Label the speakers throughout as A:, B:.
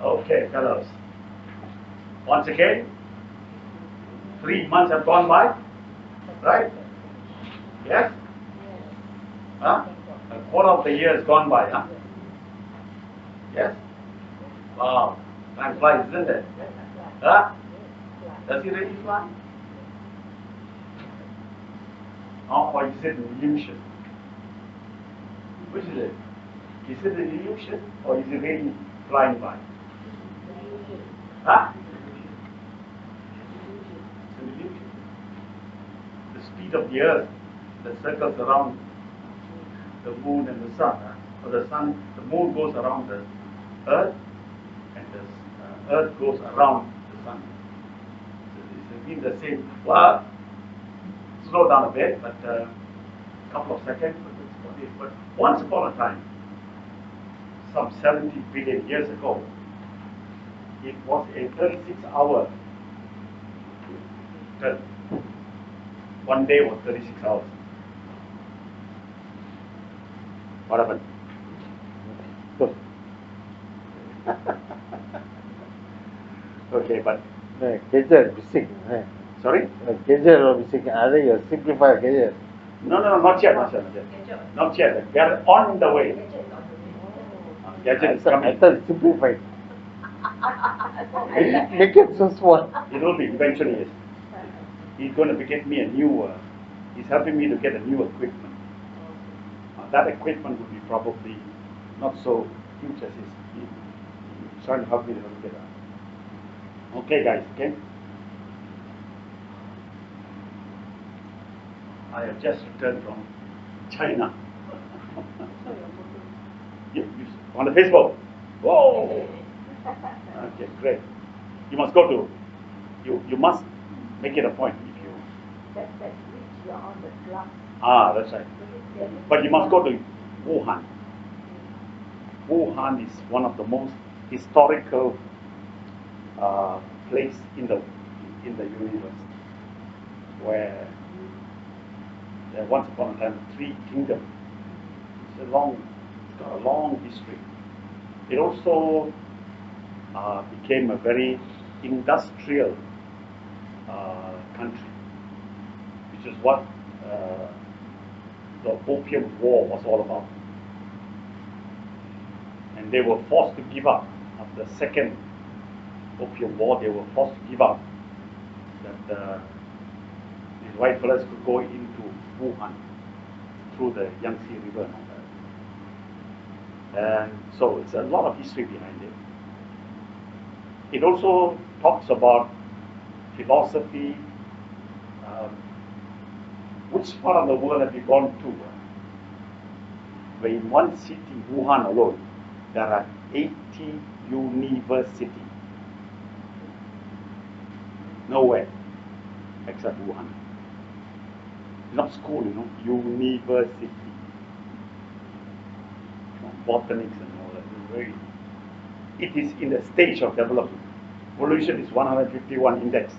A: Okay, fellows. Once again, 3 months have gone by, right? Yes? Huh? A quarter of the year has gone by, huh? Yes? Wow, time flies, isn't it? Huh? Does it really fly? Or is it an illusion? Which is it? Is it an illusion or is it really flying by? Huh? It's an illusion. The speed of the earth that circles around the moon and the sun, or the sun, the moon goes around the earth, and the earth goes around the sun. So it's been the same. Well, slow down a bit, but a couple of seconds. But once upon a time, some 70 billion years ago, it was a 36-hour turn. One day was 36 hours. What happened? Okay, but
B: gadget bising.
A: sorry?
B: Gadget or bising. Are you simplify gadget?
A: No, not yet. Not yet. We are on the way. Gadget is coming.
B: I thought simplified. Make it so small.
A: It will be eventually. Yes. He's going to get me a new. He's helping me to get a new equipment. That equipment will be probably not so huge as his. He's trying to help me to get that. Okay, guys. Okay. I have just returned from China. you on the Facebook? Whoa! Okay, great. You must go to. You must make it a point if you.
C: That's which you're on the glass.
A: Ah, that's right. But you must go to Wuhan. Wuhan is one of the most historical place in the universe, where there once upon a time 3 kingdoms. It's got a long history. It also became a very industrial country, which is what the Opium War was all about. And they were forced to give up. After the second Opium War, they were forced to give up. That these white fellas could go into Wuhan through the Yangtze River and all that. And so it's a lot of history behind it. It also talks about philosophy. Which part of the world have you gone to? Where in one city, Wuhan alone, there are 80 universities. Nowhere except Wuhan. Not school, university. Botanics and all that. It is in the stage of development. Pollution is 151 index.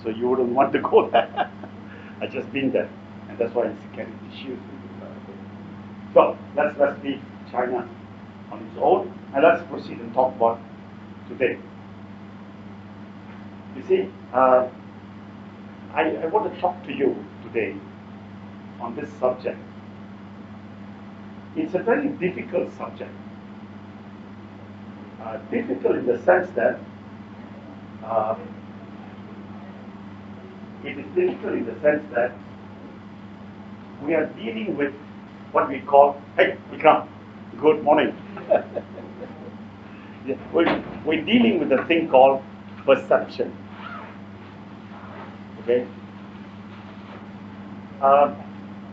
A: So you wouldn't want to go there. I just been there, and that's why it's carrying issues. So let's leave China on its own, and let's proceed and talk about today. You see, I want to talk to you today on this subject. It's a very difficult subject. Difficult in the sense that it is difficult in the sense that we are dealing with what we call, hey, Ikram, good morning. We're dealing with a thing called perception. Okay?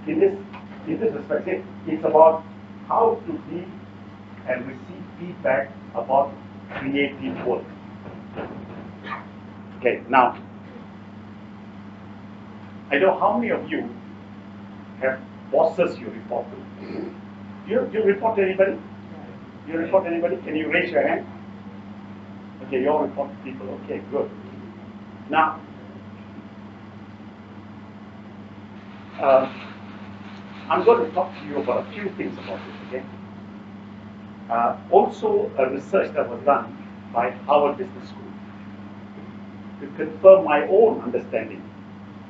A: In this respect, it's about how to give and receive feedback about creative work. Okay, now, I know how many of you have bosses you report to. Do you report to anybody? Do you report to anybody? Can you raise your hand? Okay, you all report to people. Okay, good. Now, I'm going to talk to you about a few things about this, okay? Also a research that was done by Harvard Business School to confirm my own understanding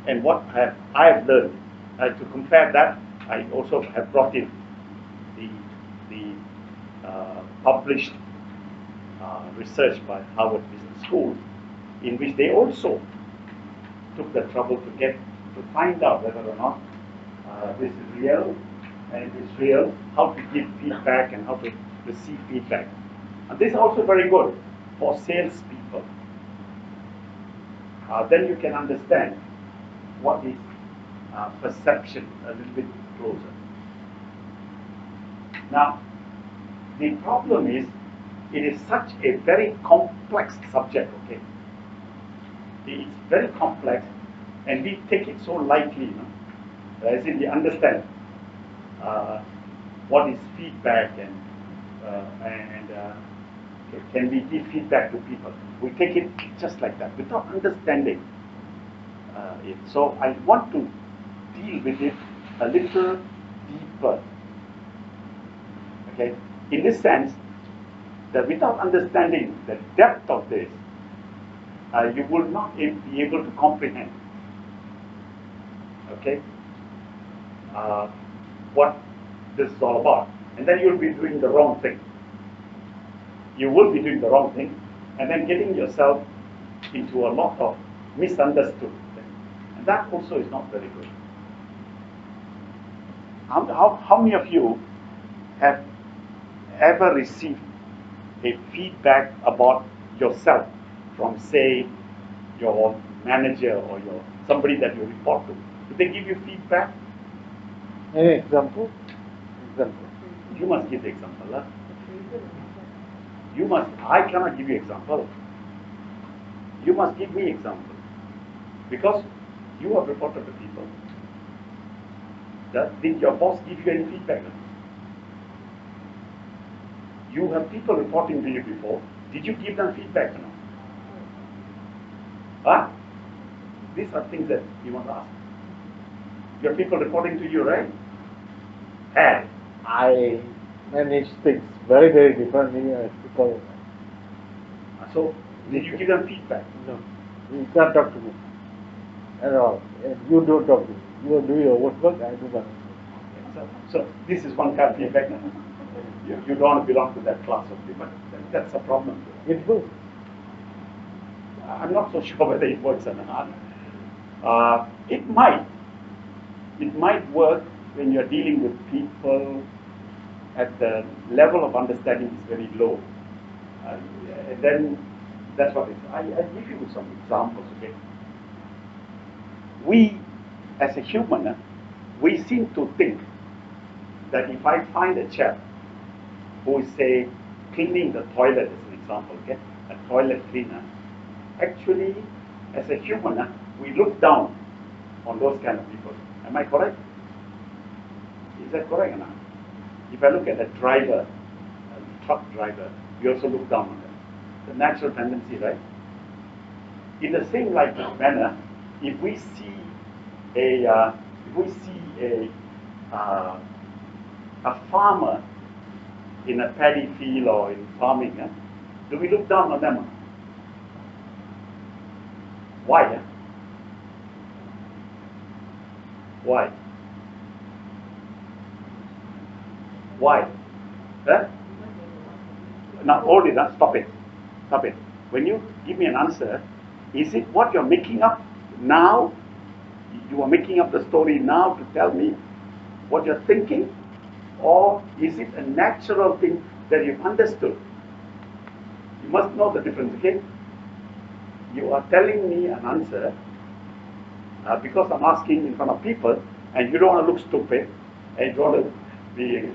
A: and what I have learned. To compare that, I also have brought in the published research by Harvard Business School, in which they also took the trouble to find out whether or not this is real, and if it's real, how to give feedback and how to receive feedback. And this is also very good for salespeople. Then you can understand what is perception a little bit closer. Now, the problem is, it is such a very complex subject, okay? It's very complex, and we take it so lightly, you know, as in we understand what is feedback and can we give feedback to people. We take it just like that, without understanding it. So I want to deal with it a little deeper, okay? In this sense, that without understanding the depth of this, you will not be able to comprehend, okay, what this is all about. And then you'll be doing the wrong thing. You will be doing the wrong thing, and then getting yourself into a lot of misunderstood things. And that also is not very good. How many of you have ever received a feedback about yourself from, say, your manager or somebody that you report to? Did they give you feedback?
B: Any example?
A: You must give the example. Huh? You must. I cannot give you example. You must give me example, because you have reported to people. Did your boss give you any feedback? You have people reporting to you before. Did you give them feedback or not? Huh? These are things that you must ask. You have people reporting to you, right? And
B: I manage things very, very differently as people.
A: so, did you give them feedback?
B: No, you can't talk to me at all. And you don't talk to me. You do your work, I do my work.
A: So this is one kind of feedback. You don't want to belong to that class of people. That's a problem.
B: It will.
A: I'm not so sure whether it works or not. It might. It might work when you're dealing with people at the level of understanding is very low. And then that's what it is. I give you some examples, okay? We, as a human, we seem to think that if I find a chap who is, say, cleaning the toilet as an example, okay? A toilet cleaner. Actually, as a human, we look down on those kind of people. Am I correct? Is that correct or not? If I look at a driver, a truck driver, we also look down on them. The natural tendency, right? In the same manner, if we see a farmer in a paddy field or in farming, do we look down on them? Why? Why? Why? Huh? Now hold it, stop it. Stop it. When you give me an answer, is it what you're making up now? You are making up the story now to tell me what you're thinking? Or is it a natural thing that you've understood? You must know the difference, okay? You are telling me an answer because I'm asking in front of people, and you don't want to look stupid, and you don't want to be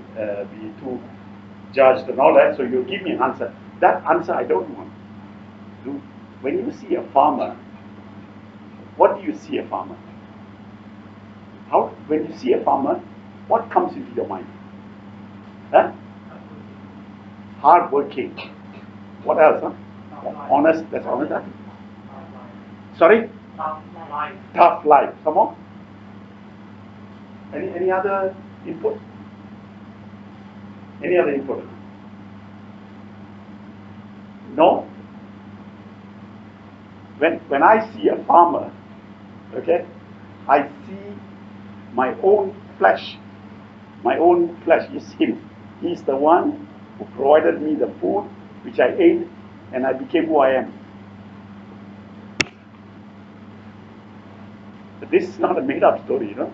A: too judged and all that, so you give me an answer. That answer I don't want. When you see a farmer, what do you see a farmer? When you see a farmer, what comes into your mind? Huh? Hard working. What else? Huh? Honest. That's honest. Huh? Sorry? Tough life. Some more? Any other input? Any other input? No. When I see a farmer, okay, I see my own flesh. My own flesh is him. He's the one who provided me the food which I ate, and I became who I am. This is not a made-up story, you know.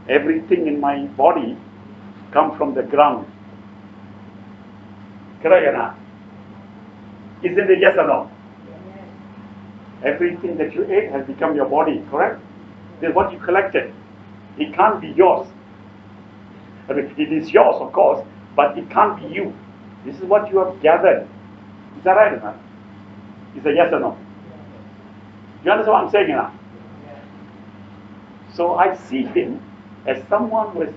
A: Everything in my body comes from the ground. Correct or not? Isn't it yes or no? Everything that you ate has become your body, correct? This is what you collected. It can't be yours. I mean, it is yours, of course, but it can't be you. This is what you have gathered. Is that right or not? Is it yes or no? You understand what I'm saying now? So I see him as someone who is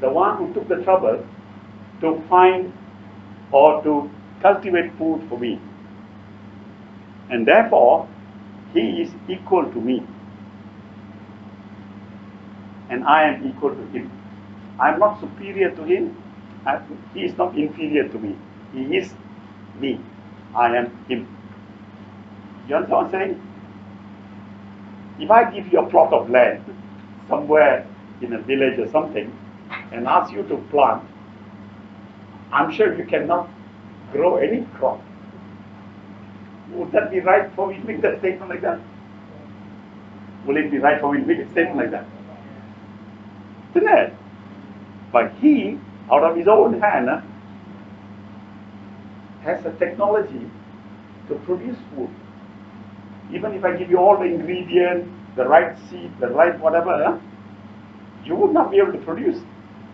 A: the one who took the trouble to find or to cultivate food for me. And therefore, he is equal to me. And I am equal to him. I am not superior to him. He is not inferior to me. He is me. I am him. You understand what I'm saying? If I give you a plot of land somewhere in a village or something and ask you to plant, I'm sure you cannot grow any crop. Would that be right for me to make that statement like that? Will it be right for me to make a statement like that? Isn't it? But he, out of his own hand, has a technology to produce food. Even if I give you all the ingredients, the right seed, the right whatever, you would not be able to produce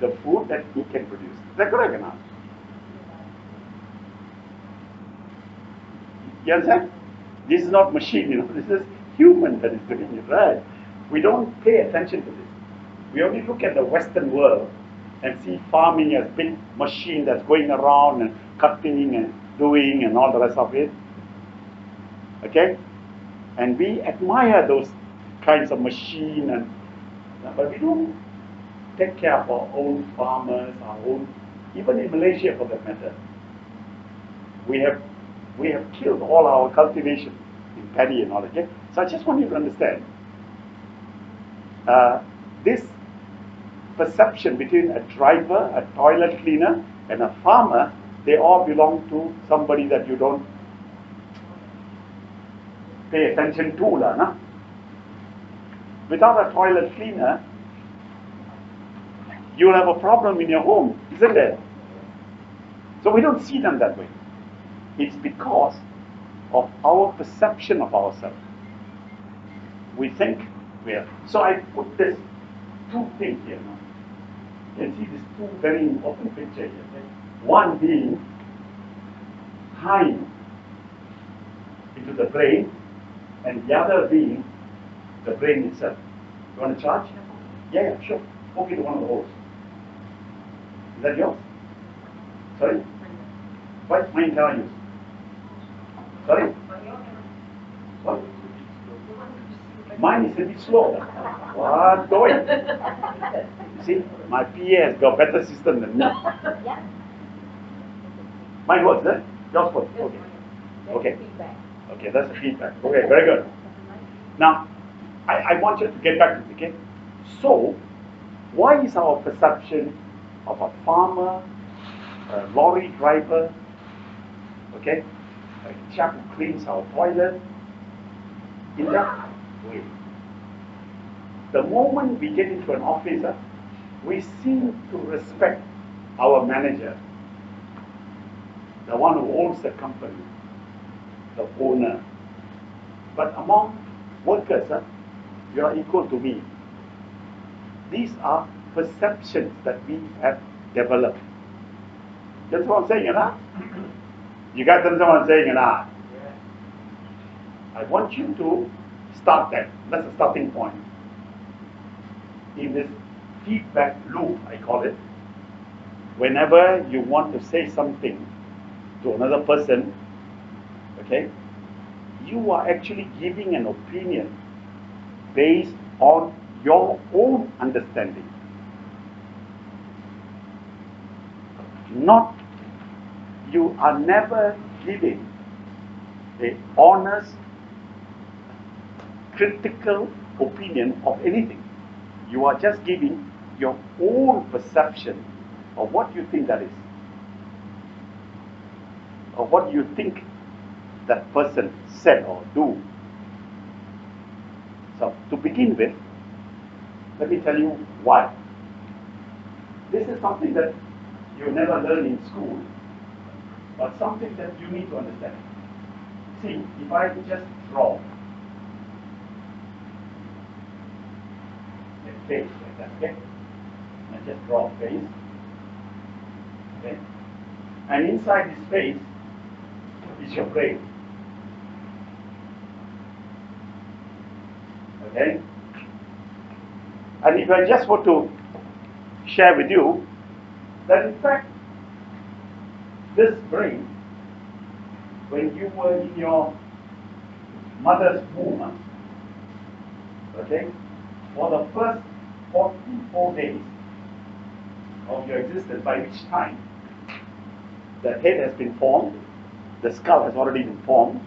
A: the food that he can produce. Is that correct or not? You understand? This is not machine, you know. This is human that is doing it, right? We don't pay attention to this. We only look at the Western world and see farming as big machine that's going around and cutting and doing and all the rest of it. Okay? And we admire those kinds of machine, but we don't take care of our own farmers, our own, even in Malaysia for that matter. We have killed all our cultivation in paddy and all that. Okay? So I just want you to understand this perception between a driver, a toilet cleaner, and a farmer. They all belong to somebody that you don't pay attention to, nah? Without a toilet cleaner, you'll have a problem in your home, isn't it? So we don't see them that way. It's because of our perception of ourselves. We think we are. So I put this two things here now. You can see these two very important pictures here. Okay? One being time into the brain, and the other being the brain itself. You want to charge? Yeah, sure. Hook into one of the holes. Is that yours? Sorry? What mine can I use? Sorry? What? Mine is a bit slow. What doing? See, my PA has got better system than me. Mine works, eh? Yours works. Okay. Okay. Okay, that's the feedback. Okay, very good. Now, I want you to get back to it, okay? So, why is our perception of a farmer, a lorry driver, okay, a chap who cleans our toilet, in that way? The moment we get into an office, we seem to respect our manager, the one who owns the company, the owner. But among workers, you are equal to me. These are perceptions that we have developed. That's what I'm saying, you know? You guys understand what I'm saying, you know? I want you to start that. That's the starting point. In this feedback loop, I call it, whenever you want to say something to another person, okay, you are actually giving an opinion based on your own understanding. You are never giving a honest, critical opinion of anything. You are just giving your own perception of what you think that is, or what you think that person said or do. So, to begin with, let me tell you why. This is something that you never learn in school, but something that you need to understand. See, if I just draw a face like that, okay? I just draw a face, okay? And inside this face is your brain, okay? And if I just want to share with you that in fact, this brain, when you were in your mother's womb, okay, for the first 44 days of your existence, by which time the head has been formed, the skull has already been formed,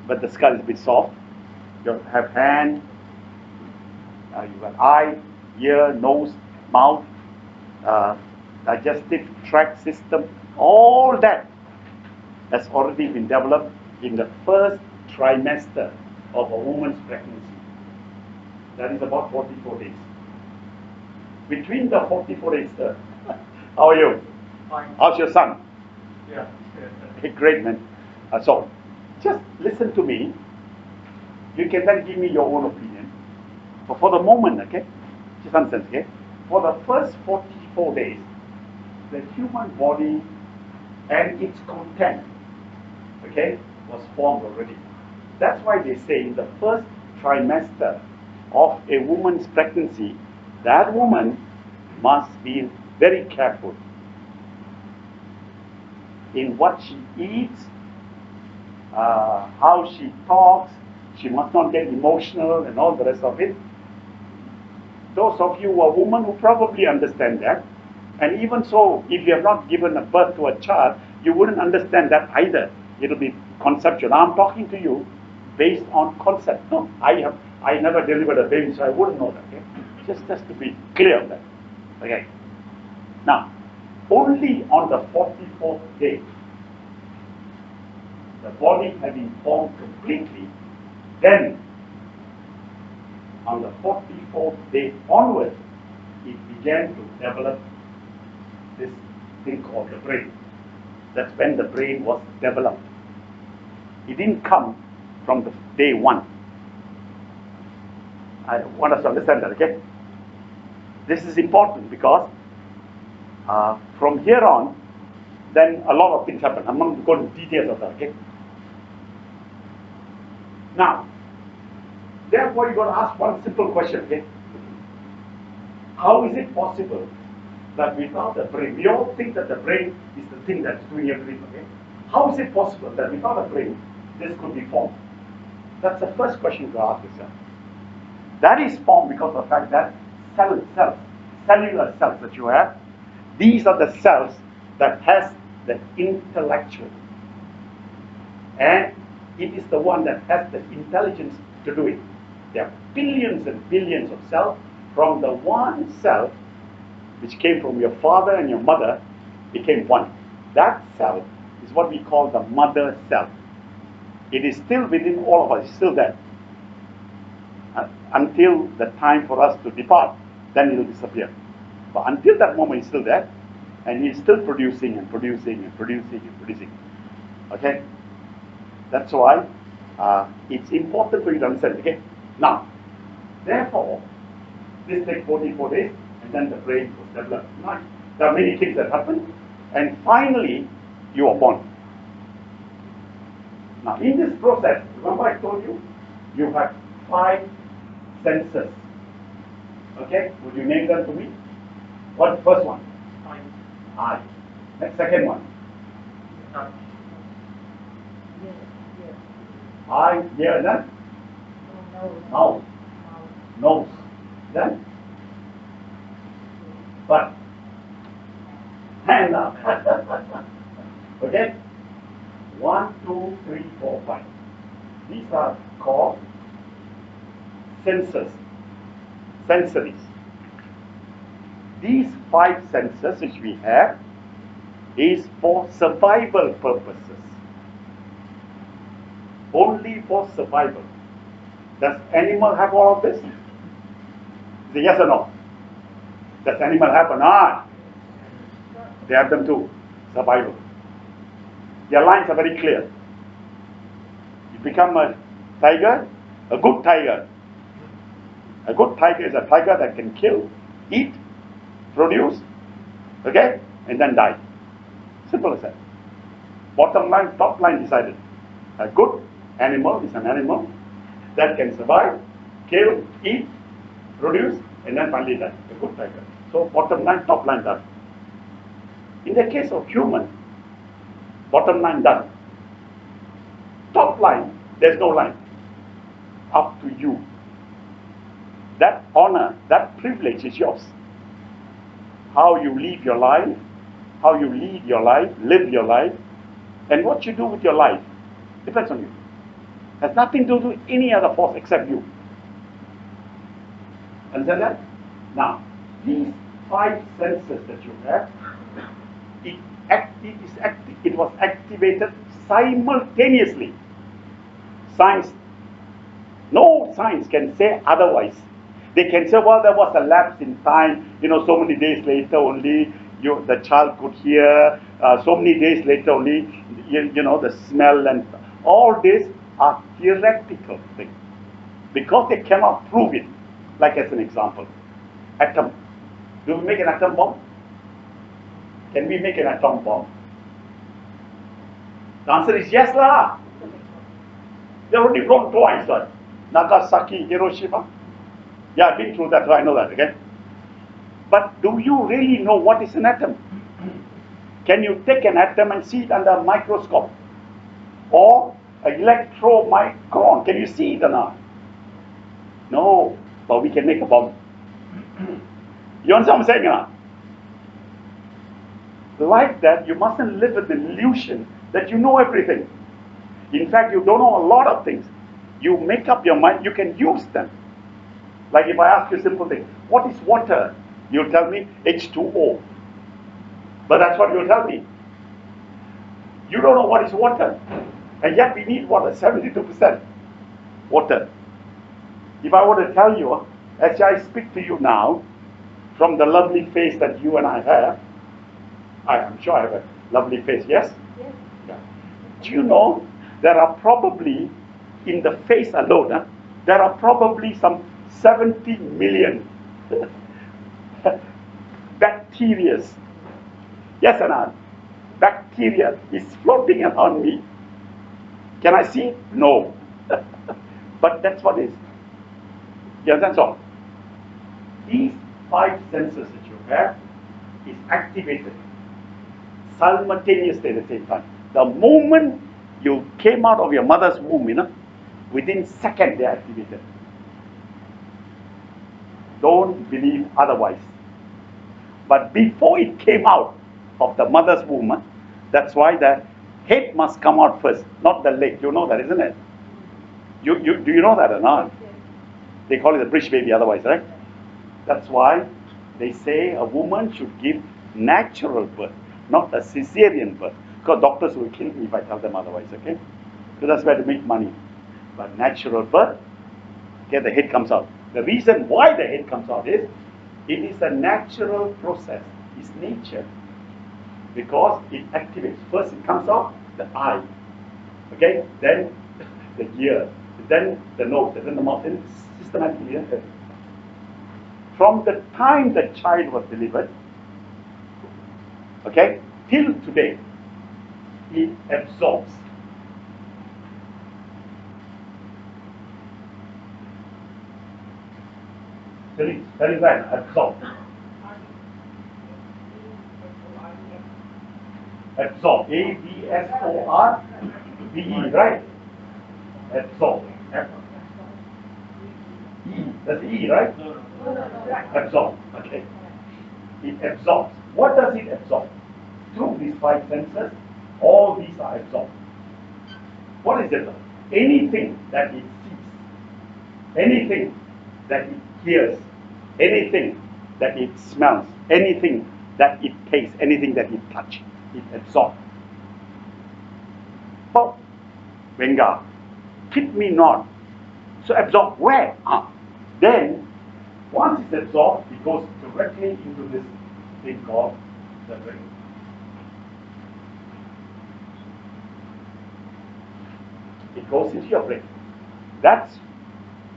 A: but the skull is a bit soft. You have hand, you have eye, ear, nose, mouth, digestive tract system, all that has already been developed in the first trimester of a woman's pregnancy. That is about 44 days. Between the 44 days, how are you?
D: Fine.
A: How's your son?
D: Yeah.
A: Hey, great, man. So, just listen to me. You can then give me your own opinion. But for the moment, okay, just understand, okay, for the first 44 days, the human body and its content, okay, was formed already. That's why they say in the first trimester of a woman's pregnancy, that woman must be very careful in what she eats, how she talks. She must not get emotional and all the rest of it. Those of you who are women who probably understand that, and even so, if you have not given a birth to a child, you wouldn't understand that either. It'll be conceptual. I'm talking to you based on concept. No, I never delivered a baby, so I wouldn't know that. Okay? Just to be clear on that. Okay. Now, only on the 44th day, the body having formed completely, then on the 44th day onwards, it began to develop this thing called the brain. That's when the brain was developed. It didn't come from the day one. I want us to understand that, okay? This is important because from here on, then a lot of things happen. I'm not going to go into details of that, okay? Now, therefore, you've got to ask one simple question, okay? How is it possible that without the brain, we all think that the brain is the thing that's doing everything, okay? How is it possible that without a brain, this could be formed? That's the first question to ask yourself. That is formed because of the fact that cellular cells that you have, these are the cells that has the intellectual. And it is the one that has the intelligence to do it. There are billions and billions of cells. From the one cell, which came from your father and your mother, became one. That cell is what we call the mother cell. It is still within all of us, it's still there. Until the time for us to depart, then it will disappear. But until that moment, it's still there, and it's still producing and producing and producing and producing. Okay? That's why it's important for you to understand. Okay? Now, therefore, this takes 44 days, and then the brain was developed. Now, there are many things that happen, and finally, you are born. Now, in this process, remember I told you, you have 5 senses. Okay? Would you name them to me? What's the first one? Eye. Next, second one.
D: Touch.
C: Yes,
A: Eye, ear, then
C: yes.
A: mouth, nose, then butt, hand up. Okay? 1, 2, 3, 4, 5. These are called senses, sensories. These 5 senses which we have is for survival purposes. Only for survival. Does animal have all of this? Is it yes or no? Does animal have or not? They have them too. Survival. Their lines are very clear. You become a tiger, a good tiger. A good tiger is a tiger that can kill, eat, produce, okay, and then die. Simple as that. Bottom line, top line decided. A good animal is an animal that can survive, kill, eat, produce, and then finally die. A good tiger. So bottom line, top line done. In the case of human, bottom line done. Top line, there's no line. Up to you. That honor, that privilege is yours. How you live your life, how you lead your life, live your life, and what you do with your life depends on you. Has nothing to do with any other force except you. Understand that? Now, these 5 senses that you have, it was activated simultaneously. Science, no science can say otherwise. They can say, well, there was a lapse in time, so many days later only the child could hear, so many days later only, the smell, and all this are theoretical things. Because they cannot prove it. Like as an example, atom. Do we make an atom bomb? Can we make an atom bomb? The answer is yes lah. They've already blown twice, right? Nagasaki, Hiroshima. Yeah, I've been through that, so I know that, okay? But do you really know what is an atom? Can you take an atom and see it under a microscope? Or an electromicron? Can you see it or not? No, but we can make a bomb. You understand what I'm saying or not? Like that, you mustn't live with the illusion that you know everything. In fact, you don't know a lot of things. You make up your mind, you can use them. Like if I ask you a simple thing, what is water? You'll tell me H2O. But that's what you'll tell me. You don't know what is water. And yet we need water, 72% water. If I were to tell you, as I speak to you now, from the lovely face that you and I have, I am sure I have a lovely face, yes?
C: Yes.
A: Yeah. Do you know, there are probably, in the face alone, there are probably some 70 million bacteria. Yes or not? Bacteria is floating around me. Can I see it? No. But that's what it is. Yes, that's all. These 5 senses that you have is activated simultaneously at the same time. The moment you came out of your mother's womb, within seconds they are activated. Don't believe otherwise. But before it came out of the mother's womb, that's why the head must come out first, not the leg. You know that, isn't it? Do you know that or not? They call it a bridge baby otherwise, right? That's why they say a woman should give natural birth, not a cesarean birth. Because doctors will kill me if I tell them otherwise, okay? So that's where to make money. But natural birth, okay, the head comes out. The reason why the head comes out is, it is a natural process. It's nature. Because it activates. First it comes out, the eye. Okay? Then the ear. Then the nose. Then the mouth. Then systematically. From the time the child was delivered, okay, till today, it absorbs. Very well, absorb. Absorb. A-B-S-O-R-B-E, right? Absorb. E. That's E, right? Absorb. Okay. It absorbs. What does it absorb? Through these 5 senses, all these are absorbed. What is it? Anything that it sees, anything that it hears, anything that it smells, anything that it tastes, anything that it touches, it absorbs. But Venga, keep me not. So absorb where? Then, once it's absorbed, it goes directly into this thing called the brain. It goes into your brain. That's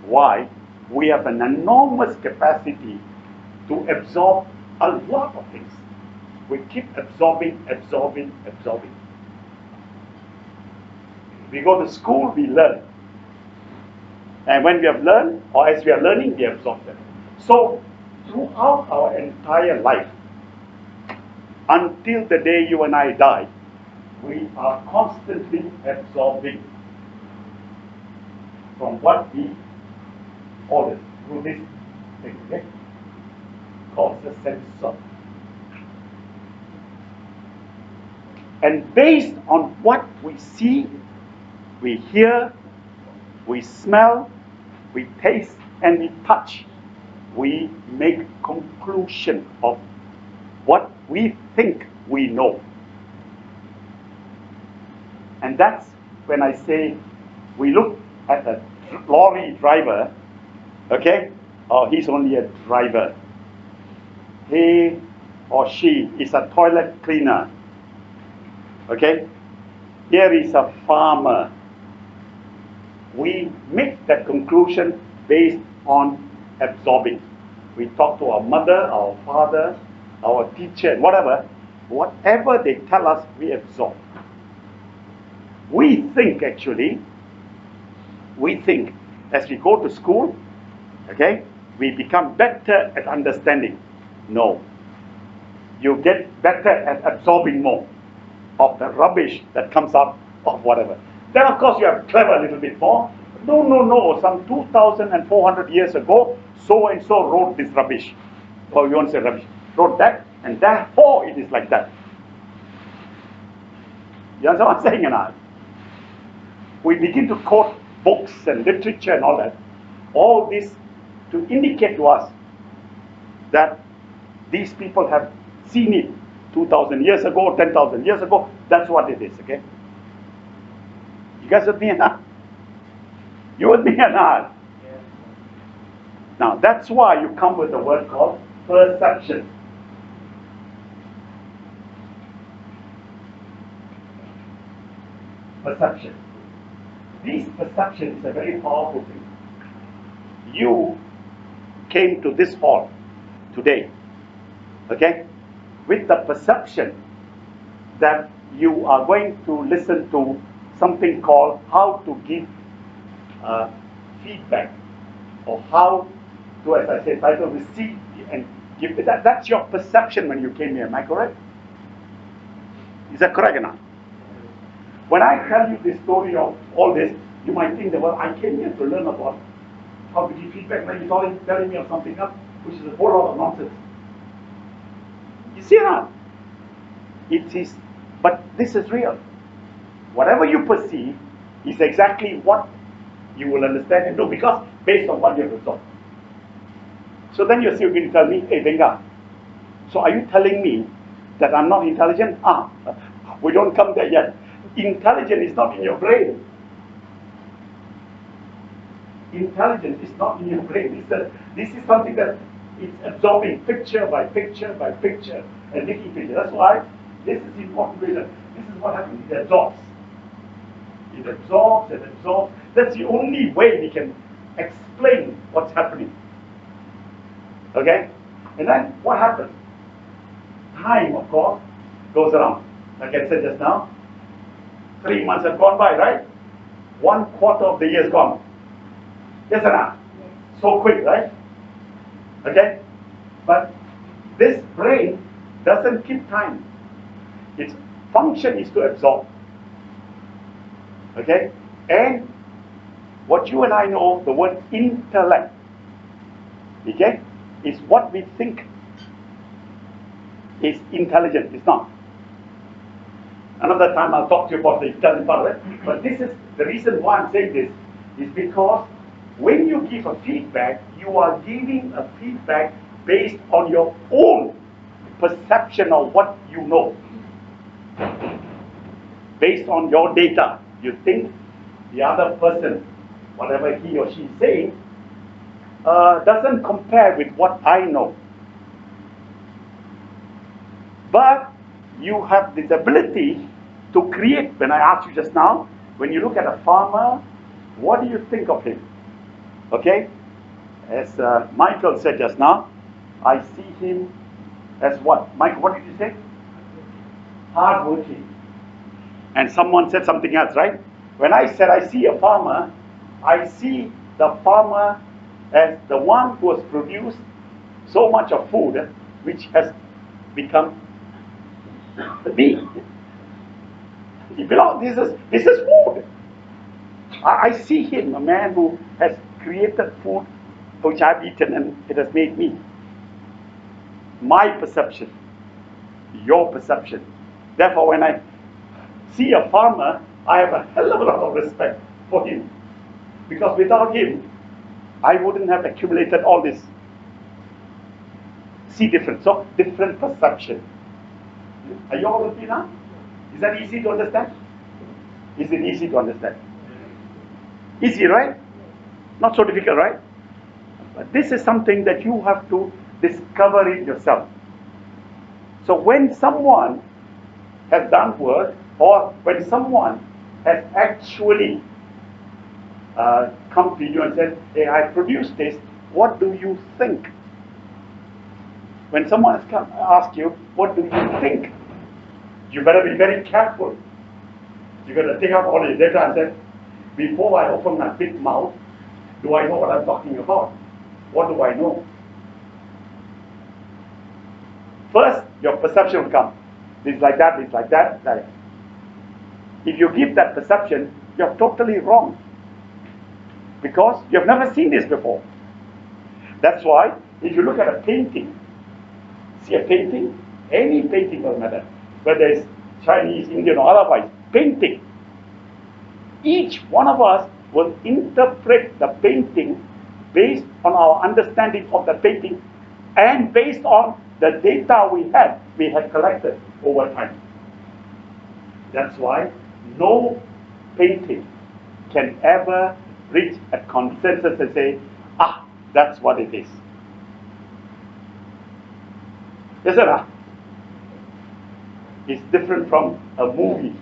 A: why we have an enormous capacity to absorb a lot of things. We keep absorbing. We go to school, we learn. And when we have learned, or as we are learning, we absorb them. So, throughout our entire life, until the day you and I die, we are constantly absorbing from what we all this, through this thing, okay? Called the sensor. And based on what we see, we hear, we smell, we taste, and we touch, we make conclusion of what we think we know. And that's when I say we look at a lorry driver, okay? Oh, he's only a driver. He or she is a toilet cleaner. Okay? Here is a farmer. We make that conclusion based on absorbing. We talk to our mother, our father, our teacher, whatever. Whatever they tell us, we absorb. We think as we go to school, okay, we become better at understanding. No. You get better at absorbing more of the rubbish that comes out of whatever. Then of course you have clever a little bit more. No, some 2,400 years ago, so and so wrote this rubbish. Or you won't say rubbish, wrote that, and therefore it is like that. You understand what I'm saying or not? We begin to quote books and literature and all that. All this to indicate to us that these people have seen it 2,000 years ago, 10,000 years ago. That's what it is, okay? You guys with me or not? You with me or not?
D: Yes.
A: Now, that's why you come with a word called perception. Perception. This perception is a very powerful thing. You came to this hall today, okay, with the perception that you are going to listen to something called how to give feedback, or how to, as I said, title, receive and give. That's your perception when you came here. Am I correct? Is that correct or not? When I tell you the story of all this, you might think that, well, I came here to learn about how to give feedback, and you're telling me of something else, which is a whole lot of nonsense. You see that? It is, but this is real. Whatever you perceive is exactly what you will understand and do, because based on what you have absorbed. So then you're still going to tell me, hey, Venga, so are you telling me that I'm not intelligent? We don't come there yet. Intelligence is not in your brain. Intelligence is not in your brain. This is something that it's absorbing picture by picture by picture and making picture. That's why this is important reason. This is what happens. It absorbs. It absorbs and absorbs. That's the only way we can explain what's happening. Okay? And then what happens? Time, of course, goes around. Like I said just now, 3 months have gone by, right? 1/4 of the year is gone. Yes or not? Yes. So quick, right? Okay? But this brain doesn't keep time. Its function is to absorb. Okay? And what you and I know, the word intellect, okay, is what we think is intelligent. It's not. Another time I'll talk to you about the Italian part of it. But this is the reason why I'm saying this is because when you give a feedback, you are giving a feedback based on your own perception of what you know. Based on your data, you think the other person, whatever he or she is saying, doesn't compare with what I know. But you have this ability to create. When I asked you just now, when you look at a farmer, what do you think of him? Okay? As Michael said just now, I see him as what? Mike, what did you say? Hardworking. And someone said something else, right? When I said I see a farmer, I see the farmer as the one who has produced so much of food which has become me. He belongs. This is food. I see him, a man who has created food which I've eaten and it has made me. My perception, your perception. Therefore, when I see a farmer, I have a hell of a lot of respect for him. Because without him, I wouldn't have accumulated all this. See different. So, different perception. Are you all with me now? Is that easy to understand? Is it easy to understand? Easy, right? Not so difficult, right? But this is something that you have to discover it yourself. So when someone has done work, or when someone has actually come to you and said, hey, I produced this, what do you think? When someone has come ask you, what do you think? You better be very careful. You got to take out all your data and say, before I open my big mouth, do I know what I'm talking about? What do I know? First, your perception will come. It's like that, it's like that, like. If you give that perception, you're totally wrong. Because you've never seen this before. That's why, if you look at a painting, see a painting, any painting doesn't matter, whether it's Chinese, Indian, or otherwise, painting. Each one of us will interpret the painting based on our understanding of the painting and based on the data we had collected over time. That's why no painting can ever reach a consensus and say, that's what it is. Isn't it? It's different from a movie.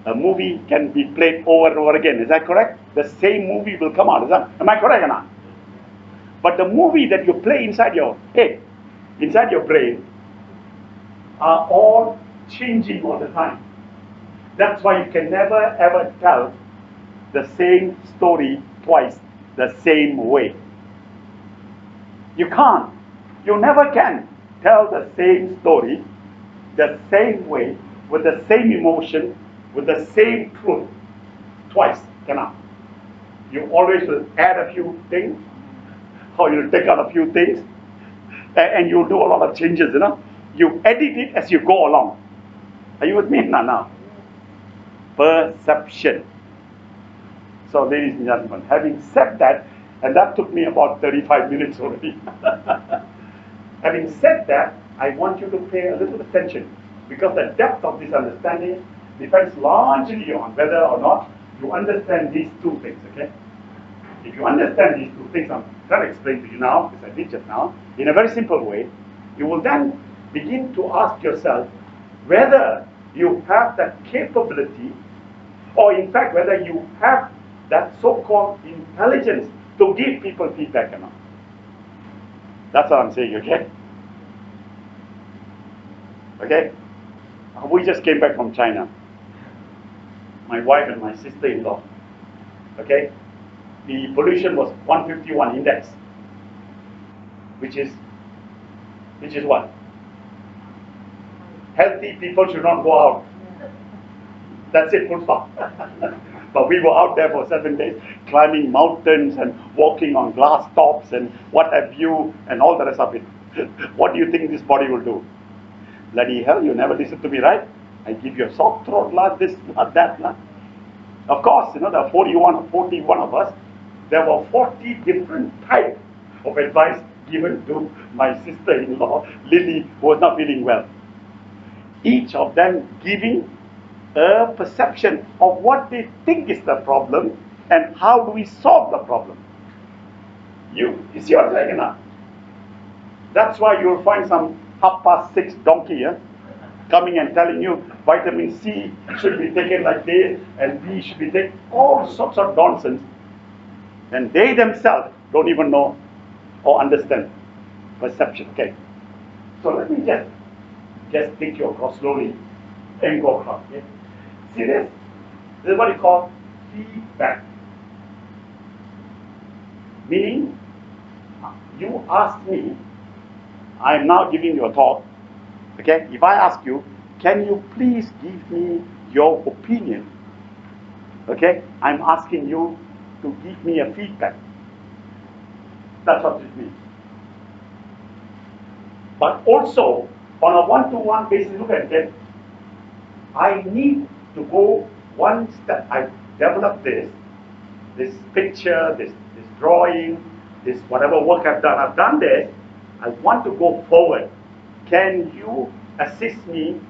A: A movie can be played over and over again. Is that correct? The same movie will come out. Am I correct or not? But the movie that you play inside your head, inside your brain, are all changing all the time. That's why you can never ever tell the same story twice the same way. You can't. You never can tell the same story the same way, with the same emotion, with the same truth twice. Cannot. You always will add a few things, or you'll take out a few things, and you'll do a lot of changes, You edit it as you go along. Are you with me now? Perception. So, ladies and gentlemen, having said that, and that took me about 35 minutes already. Having said that, I want you to pay a little attention, because the depth of this understanding depends largely on whether or not you understand these two things, okay? If you understand these two things, I'm trying to explain to you now, as I did just now, in a very simple way, you will then begin to ask yourself whether you have that capability, or in fact whether you have that so-called intelligence to give people feedback or not. That's what I'm saying, okay? Okay? We just came back from China. My wife and my sister-in-law. Okay? The pollution was 151 index. Which is what? Healthy people should not go out. That's it, full stop. But we were out there for 7 days, climbing mountains and walking on glass tops and what have you, and all the rest of it. What do you think this body will do? Bloody hell, you never listen to me, right? I give you a sore throat, lah, this, lah, that, lah. Of course, there are 41 or 41 of us. There were 40 different types of advice given to my sister-in-law, Lily, who was not feeling well. Each of them giving a perception of what they think is the problem and how do we solve the problem. You see what I'm saying now? That's why you'll find some 6:30 donkey coming and telling you vitamin C should be taken like this and B should be taken, all sorts of nonsense. And they themselves don't even know or understand perception. Okay. So let me just take you across slowly and go across. Okay? See this? This is what you call feedback. Meaning, you ask me, I am now giving you a talk. Okay? If I ask you, can you please give me your opinion? Okay? I'm asking you to give me a feedback. That's what it means. But also, on a one-to-one basis, look at that. I need to go one step. I developed this picture, this drawing, this whatever work I've done this. I want to go forward. Can you assist me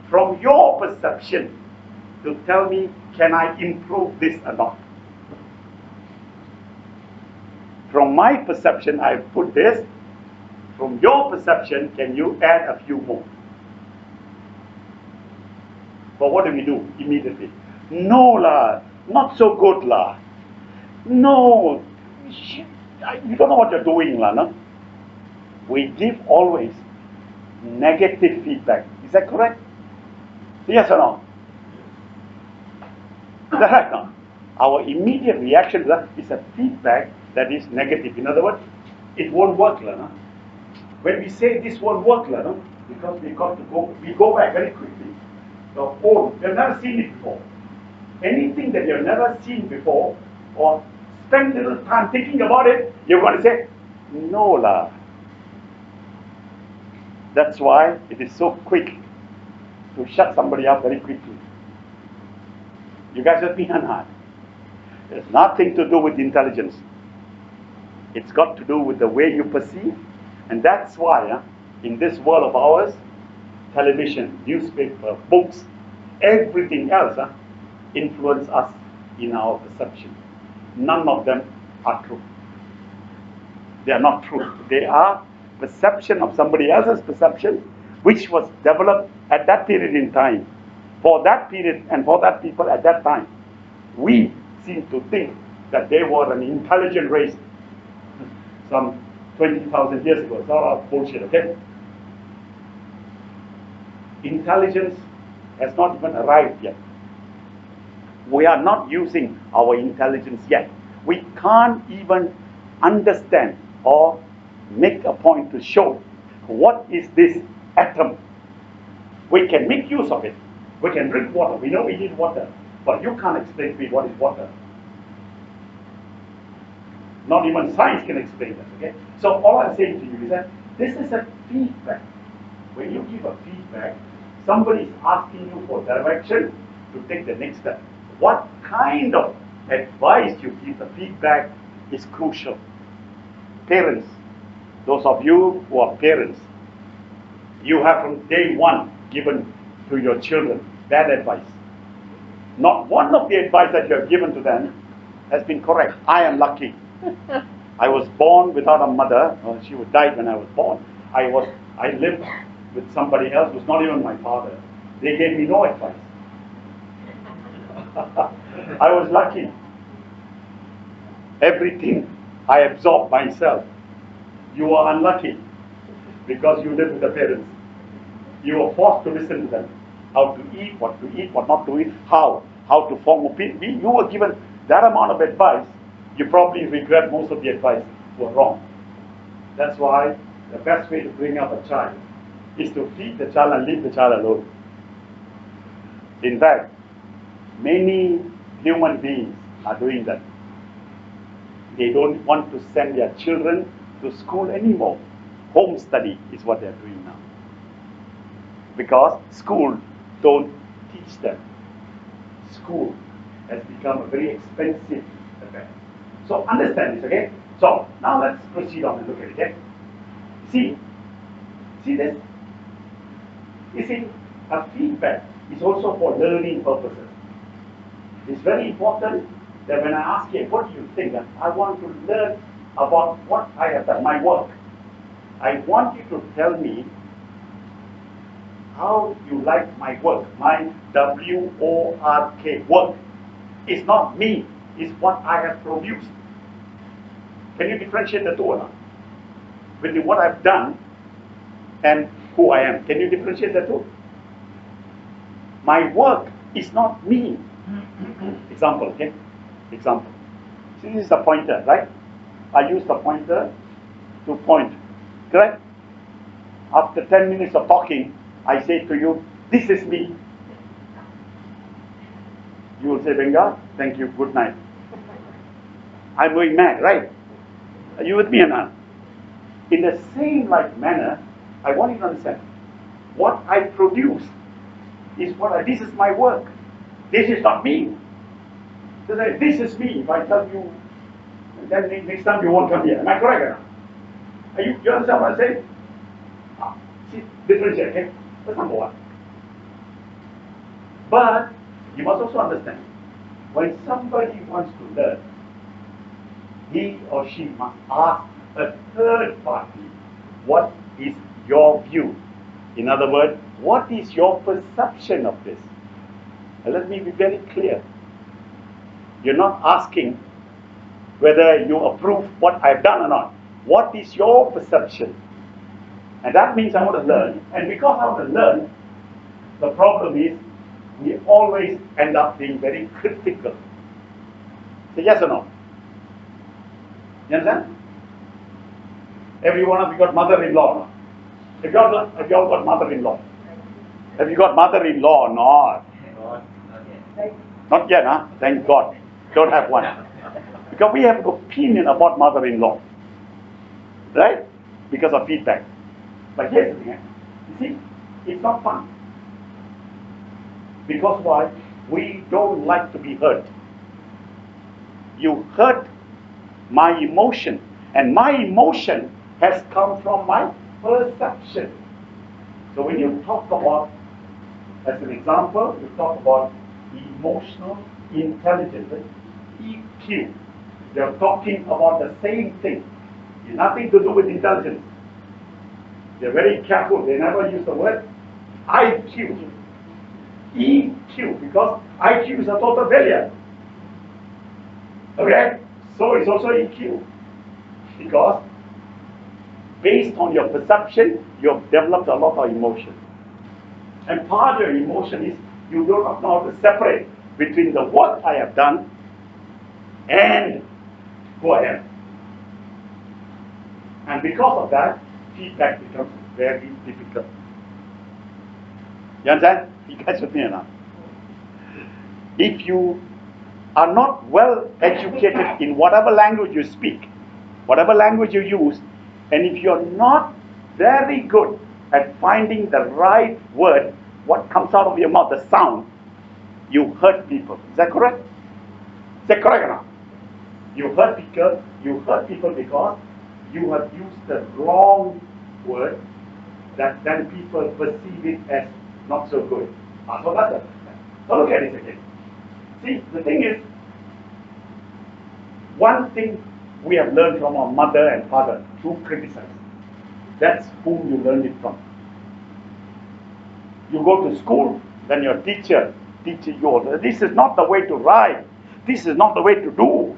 A: from your perception to tell me, can I improve this or not? From my perception, I put this. From your perception, can you add a few more? But what do we do immediately? No lah, not so good lah. No, you don't know what you're doing lah, no? We give always negative feedback. Is that correct? Yes or no? Is that right now? Our immediate reaction to that is a feedback that is negative. In other words, it won't work lah, no? When we say this won't work lah, no? Because we go back very quickly. So, oh, you've never seen it before. Anything that you've never seen before, or spend a little time thinking about it, you're going to say, no lah. That's why it is so quick to shut somebody up very quickly. You guys with me or not? It's nothing to do with intelligence. It's got to do with the way you perceive. And that's why in this world of ours, television, newspaper, books, everything else influence us in our perception. None of them are true. They are not true. They are perception of somebody else's perception, which was developed at that period in time, for that period and for that people at that time. We seem to think that they were an intelligent race some 20,000 years ago. It's all bullshit, okay? Intelligence has not even arrived yet. We are not using our intelligence yet. We can't even understand or make a point to show what is this atom. We can make use of it. We can drink water. We know we need water. But you can't explain to me what is water. Not even science can explain that, okay? So all I'm saying to you is that this is a feedback. When you give a feedback, somebody is asking you for direction to take the next step. What kind of advice you give, the feedback is crucial. Parents, those of you who are parents, you have from day one given to your children bad advice. Not one of the advice that you have given to them has been correct. I am lucky. I was born without a mother. She died when I was born. I lived with somebody else who's not even my father. They gave me no advice. I was lucky. Everything I absorbed myself. You are unlucky because you live with the parents. You are forced to listen to them. How to eat, what not to eat, how to form opinion. You were given that amount of advice. You probably regret most of the advice were wrong. That's why the best way to bring up a child is to feed the child and leave the child alone. In fact, many human beings are doing that. They don't want to send their children to school anymore. Home study is what they're doing now. Because school don't teach them. School has become a very expensive affair. So understand this, okay? So now let's proceed on and look at it, okay? See this? You see, a feedback is also for learning purposes. It's very important that when I ask you, what do you think? I want to learn about what I have done, my work. I want you to tell me how you like my work, my W-O-R-K, work. It's not me, it's what I have produced. Can you differentiate the two or not? Between what I've done and who I am. Can you differentiate the two? My work is not me. Example, okay? Example. See, this is a pointer, right? I use the pointer to point, correct? After 10 minutes of talking, I say to you, this is me. You will say, Venga, thank you, good night. I'm going mad, right? Are you with me or not? In the same like manner, I want you to understand, what I produce is this is my work. This is not me. This is me. If I tell you, then next time you won't come here. Am I correct or not? You understand what I say? See, differentiate, okay? That's number one. But you must also understand, when somebody wants to learn, he or she must ask a third party, what is your view? In other words, what is your perception of this? And let me be very clear. You're not asking whether you approve what I've done or not. What is your perception? And that means I want to learn. And because I want to learn, the problem is we always end up being very critical. So yes or no? You understand? Every one of you got mother-in-law. Have you all got mother-in-law? Have you got mother-in-law or not? Not yet, huh? Thank God. Don't have one. Because we have an opinion about mother-in-law. Right? Because of feedback. But here's the thing. You see, it's not fun. Because why? We don't like to be hurt. You hurt my emotion. And my emotion has come from my perception. So when you talk about, as an example, you talk about emotional intelligence, EQ. They're talking about the same thing. It's nothing to do with intelligence. They're very careful. They never use the word IQ. EQ, because IQ is a total failure. Okay? So it's also EQ. Because based on your perception, you have developed a lot of emotion. And part of your emotion is you do not know how to separate between the work I have done and who I am. And because of that, feedback becomes very difficult. You understand? You guys with me or not? If you are not well educated in whatever language you speak, whatever language you use, and if you're not very good at finding the right word, what comes out of your mouth, the sound, you hurt people. Is that correct? Is that correct or not? You hurt people because you have used the wrong word that then people perceive it as not so good. So that's it. So look at this again. See, the thing is, one thing we have learned from our mother and father, to criticize. That's whom you learned it from. You go to school, then your teacher teaches you, this is not the way to write. This is not the way to do.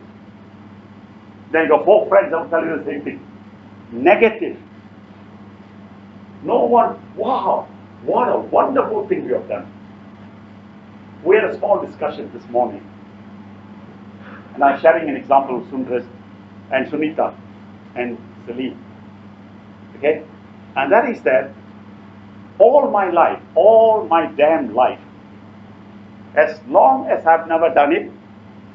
A: Then your four friends will tell you the same thing. Negative. No one, wow, what a wonderful thing you have done. We had a small discussion this morning. And I'm sharing an example of Sundras and Sunita and Celine. Okay? And that is that all my life, all my damn life, as long as I've never done it,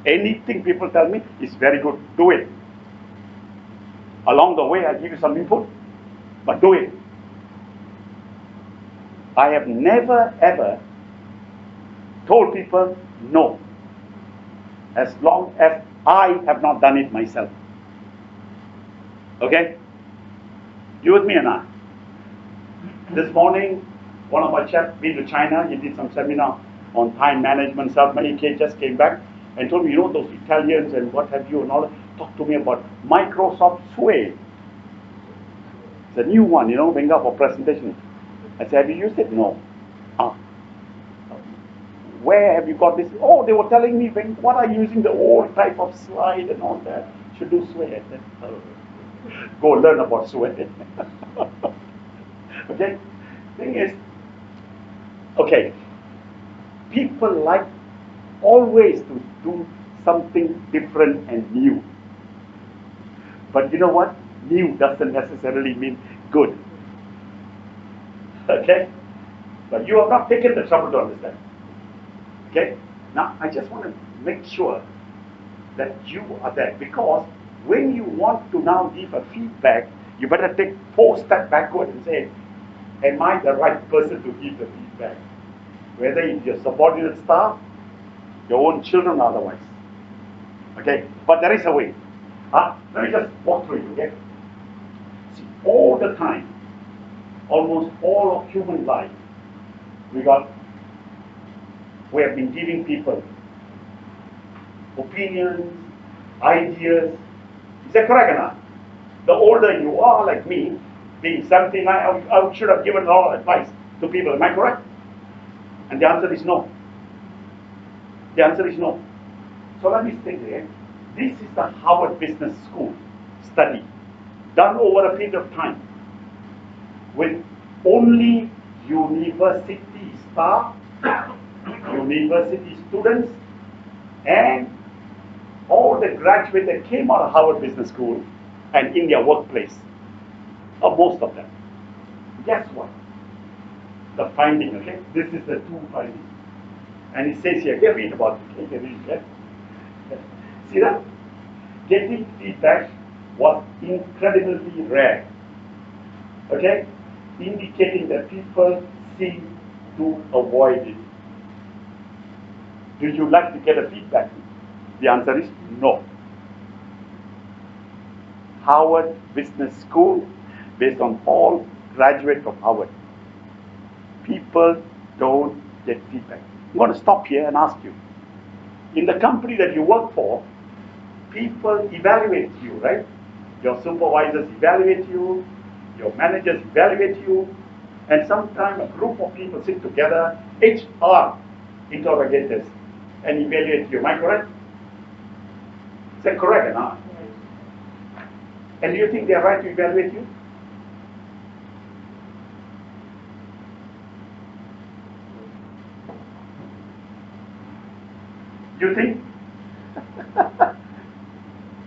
A: anything people tell me is very good, do it. Along the way, I give you some input, but do it. I have never ever told people no, as long as I have not done it myself. Okay? You with me or not? This morning, one of my chaps been to China. He did some seminar on time management stuff. He just came back and told me, you know, those Italians and what have you and all that, talk to me about Microsoft Sway. It's a new one, you know, Venga for presentation. I said, have you used it? No. Ah. Where have you got this? Oh, they were telling me, what are you using the old type of slide and all that? Should do Sway. I said, oh. Go learn about Sway. Okay? Thing is, okay, people like always to do something different and new. But you know what? New doesn't necessarily mean good. Okay? But you have not taken the trouble to understand. Okay? Now, I just want to make sure that you are there, because when you want to now give a feedback, you better take 4 steps backward and say, am I the right person to give the feedback? Whether it's your subordinate staff, your own children, or otherwise. Okay? But there is a way. Let me just walk through you, okay? See, all the time, almost all of human life, we have been giving people opinions, ideas. Is that correct or not? The older you are, like me, being 79, I should have given a lot of advice to people. Am I correct? And the answer is no. The answer is no. So let me say here, this is the Harvard Business School study done over a period of time with only university staff, university students, and all the graduates that came out of Harvard Business School and in their workplace, or most of them. Guess what? The finding, okay? This is the 2 findings. And it says here, read about it. Okay? Read it. See that? Getting feedback was incredibly rare. Okay? Indicating that people seem to avoid it. Do you like to get a feedback? The answer is no. Harvard Business School, based on all graduates of Harvard, people don't get feedback. I'm going to stop here and ask you. In the company that you work for, people evaluate you, right? Your supervisors evaluate you, your managers evaluate you, and sometimes a group of people sit together, HR interrogators, and evaluate you. Am I correct? Is that correct or not? And do you think they are right to evaluate you? You think?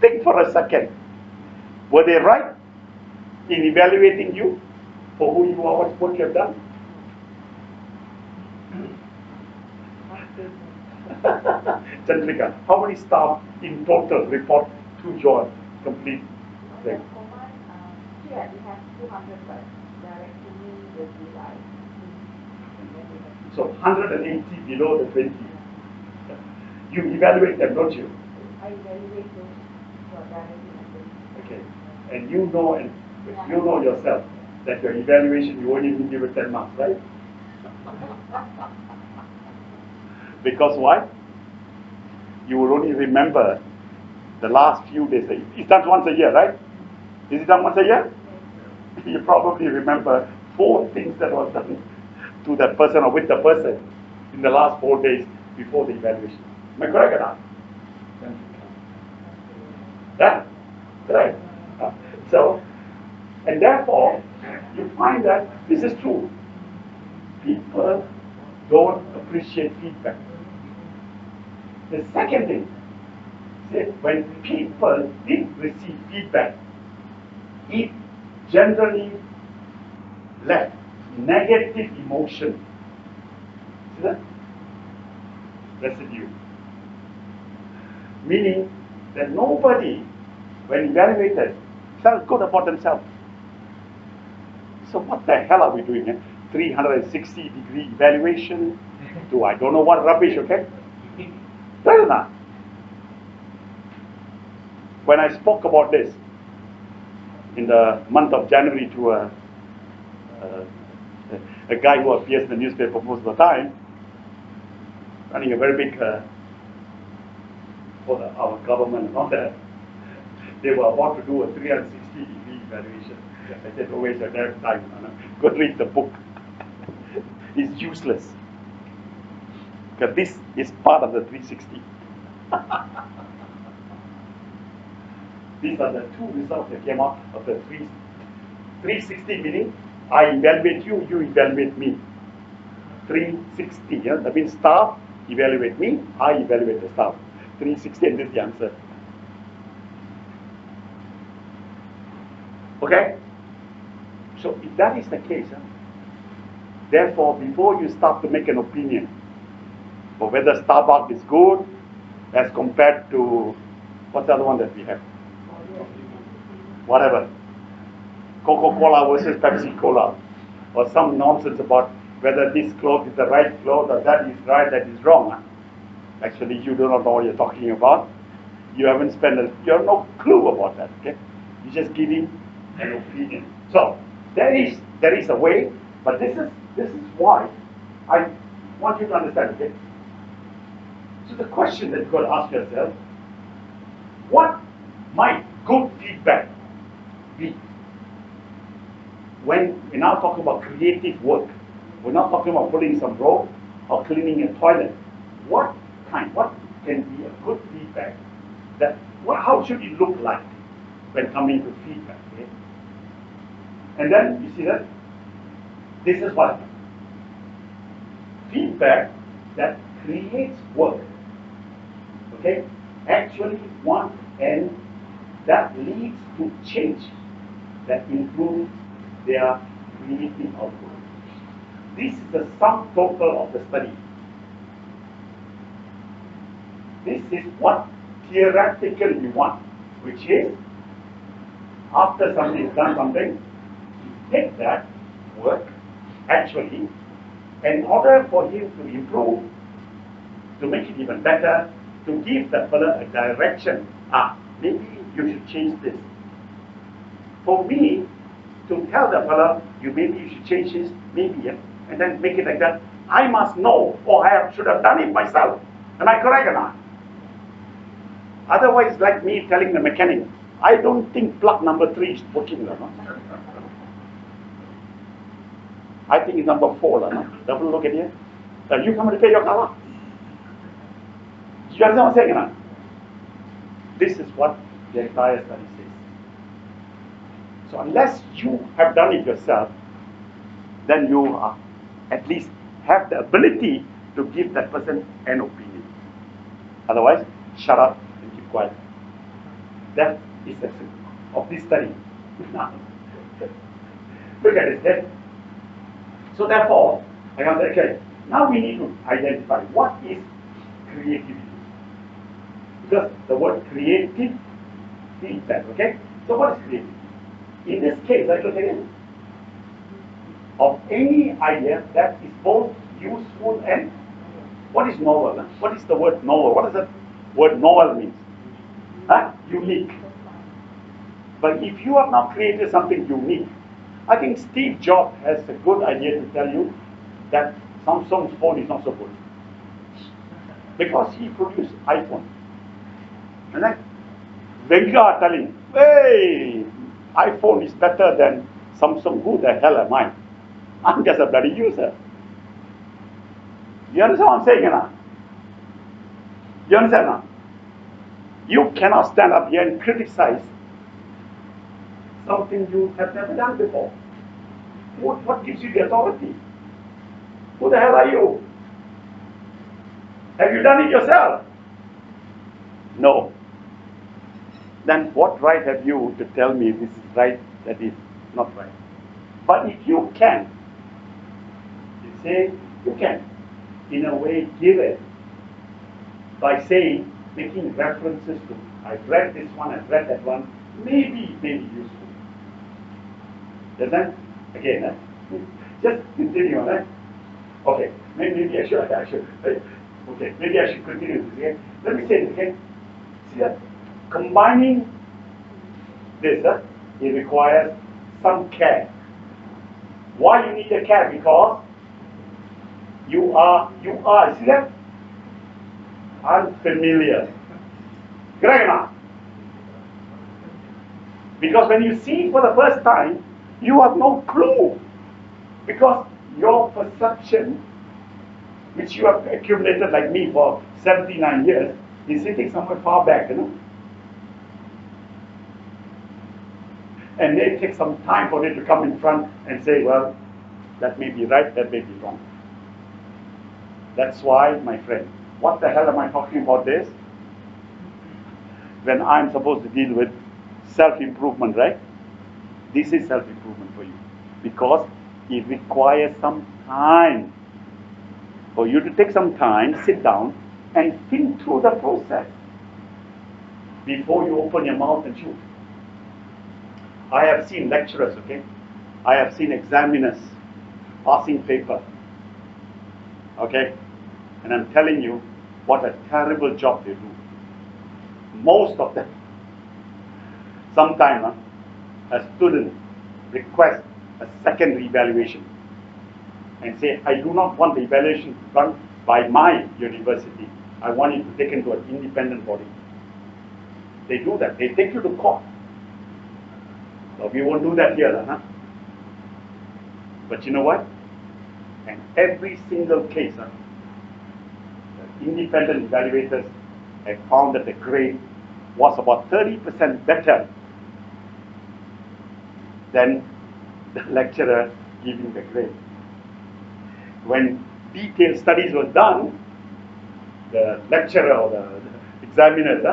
A: Think for a second. Were they right in evaluating you for who you are, what you have done? Chandrika, how many staff in total report to your complete thing?
C: Here we have 200, but directly will be like.
A: So 180 below the 20. You evaluate them, don't you?
C: I evaluate those who are directly under.
A: Okay. And you know yourself that your evaluation, you only give it 10 marks, right? Because why? You will only remember the last few days. It's done once a year, right? Is it done once a year? You probably remember 4 things that was done to that person or with the person in the last 4 days before the evaluation. Am I correct or not? Yeah? Right. So, and therefore, you find that this is true. People don't appreciate feedback. The second thing, see, when people did receive feedback, it generally left negative emotion. See that? Residue. Meaning that nobody, when evaluated, felt good about themselves. So what the hell are we doing? 360-degree evaluation to I don't know what rubbish, okay? Fair enough. When I spoke about this in the month of January to a guy who appears in the newspaper most of the time, running a very big for our government and all that, they were about to do a 360-degree evaluation. I said, don't waste your damn time. Go read the book. It's useless. Because this is part of the 360. These are the two results that came out of the 360 meaning I evaluate you, you evaluate me. 360, yeah? That means staff evaluate me, I evaluate the staff. 360, and this is the answer. Okay? So if that is the case, therefore, before you start to make an opinion for whether Starbucks is good as compared to, what's the other one that we have? Whatever. Coca-Cola versus Pepsi-Cola. Or some nonsense about whether this cloth is the right cloth or that is right, that is wrong. Actually, you do not know what you're talking about. You haven't you have no clue about that, okay? You're just giving an opinion. So, there is a way, but this is why I want you to understand, okay? So the question that you've got to ask yourself, what might good feedback be? When we're now talking about creative work, we're not talking about pulling some rope or cleaning a toilet. What can be a good feedback? How should it look like when coming to feedback? Okay? And then you see that this is what feedback that creates work. Okay, actually and that leads to change that improves their creative output. This is the sum total of the study. This is what theoretically we want, which is after somebody has done something, you take that work actually, in order for him to improve, to make it even better, to give the fellow a direction. Maybe you should change this. For me, to tell the fellow, maybe you should change this, maybe, and then make it like that, I must know, or I should have done it myself. Am I correct or not? Otherwise, like me telling the mechanic, I don't think plug number 3 is working. No? I think it's number 4. No? Double look at here. You come and repair your car. You understand what I'm saying? No? This is what the entire study says. So unless you have done it yourself, then you at least have the ability to give that person an opinion. Otherwise, shut up and keep quiet. That is the essence of this study. Look at it. Okay? So therefore, I can say, okay, now we need to identify what is creativity. Because the word creative feedback, okay? So what is creativity? In this case, I look at it, of any idea that is both useful and, what is novel? What is the word novel? What does that word novel mean? Unique. But if you have now created something unique, I think Steve Jobs has a good idea to tell you that Samsung's phone is not so good. Because he produced iPhone. And then Venga are telling, hey, iPhone is better than Samsung. Who the hell am I? I'm just a bloody user. You understand what I'm saying now? You understand now? You cannot stand up here and criticize something you have never done before. What gives you the authority? Who the hell are you? Have you done it yourself? No. Then what right have you to tell me this is right, that is not right? But if you can, you say you can, in a way, give it by saying, making references to, I've read this one, I've read that one, maybe useful. Then, again, Just continue, right? Okay, maybe I should. Okay, maybe I should continue this. Okay? Let me say this. Okay, see that combining this, it requires some care. Why you need the care? Because you are, see that? Unfamiliar. Correct or not? Because when you see it for the first time, you have no clue. Because your perception, which you have accumulated like me for 79 years, is sitting somewhere far back, you know. And may take some time for it to come in front and say, well, that may be right, that may be wrong. That's why, my friend, what the hell am I talking about this? When I'm supposed to deal with self-improvement, right? This is self-improvement for you. Because it requires some time. For you to take some time, sit down, and think through the process before you open your mouth and shoot. I have seen lecturers, okay? I have seen examiners passing paper, okay? And I'm telling you, what a terrible job they do. Most of them. Sometimes a student requests a second evaluation and say, I do not want the evaluation done by my university. I want it to be taken to an independent body. They do that. They take you to court. So we won't do that here, huh? But you know what? And every single case, the independent evaluators have found that the grade was about 30% better than the lecturer giving the grade. When detailed studies were done, the lecturer or the examiners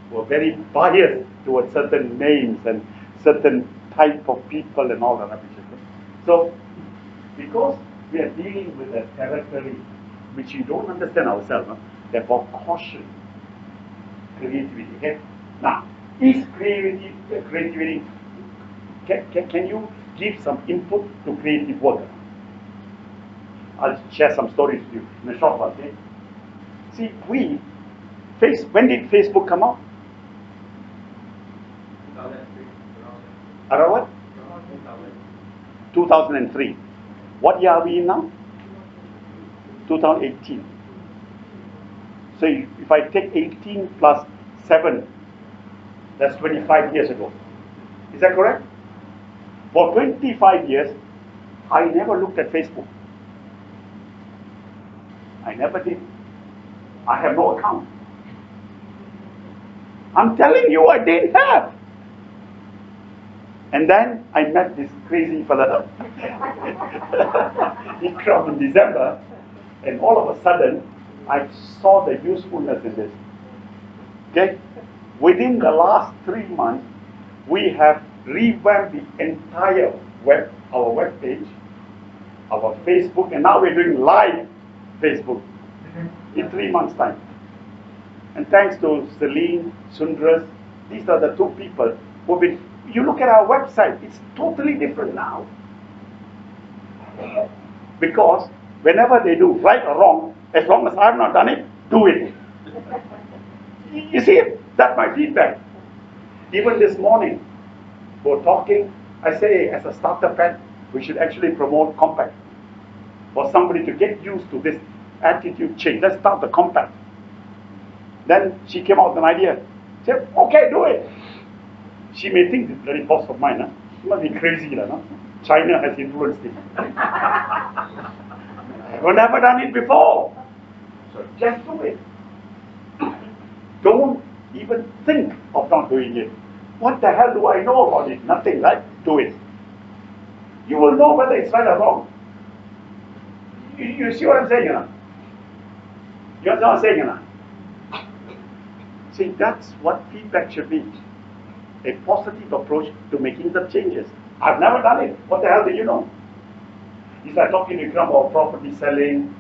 A: were very biased towards certain names and certain type of people and all that rubbish. So, because we are dealing with a territory which we don't understand ourselves, therefore caution creativity. Okay? Now, is creativity? Can you give some input to creative work? I'll share some stories with you in a short while. Okay? See, when did Facebook come out?
D: 2003.
A: Around what? 2003. What year are we in now? 2018. So if I take 18 plus 7, that's 25 years ago. Is that correct? For 25 years, I never looked at Facebook. I never did. I have no account. I'm telling you, I didn't have. And then I met this crazy fella. He came in December, and all of a sudden, I saw the usefulness in this. Okay? Within the last 3 months, we have revamped the entire our web page, our Facebook, and now we're doing live Facebook in 3 months' time. And thanks to Celine, Sundras, these are the two people who've been. You look at our website, it's totally different now. Because whenever they do right or wrong, as long as I've not done it, do it. You see, that's my feedback. Even this morning, we're talking, I say as a starter pack, we should actually promote compact. For somebody to get used to this attitude change, let's start the compact. Then she came out with an idea. She said, okay, do it. She may think this very boss of mine, she must be crazy, no? China has influenced it. I've never done it before. So just do it. Don't even think of not doing it. What the hell do I know about it? Nothing, right? Do it. You will know whether it's right or wrong. You see what I'm saying, no? You understand what I'm saying, no? See, that's what feedback should be. A positive approach to making the changes. I've never done it. What the hell do you know? It's like talking to Ikram about property selling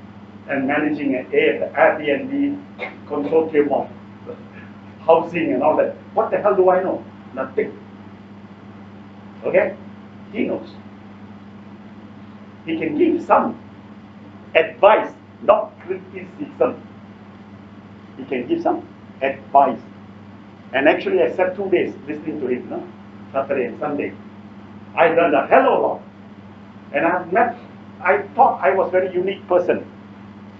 A: and managing an Airbnb consortium of housing and all that. What the hell do I know? Nothing. Okay? He knows. he can give some advice, not criticism. He can give some advice. And actually I sat 2 days listening to him, no? Saturday and Sunday. I learned a hell of a lot. And I thought I was a very unique person.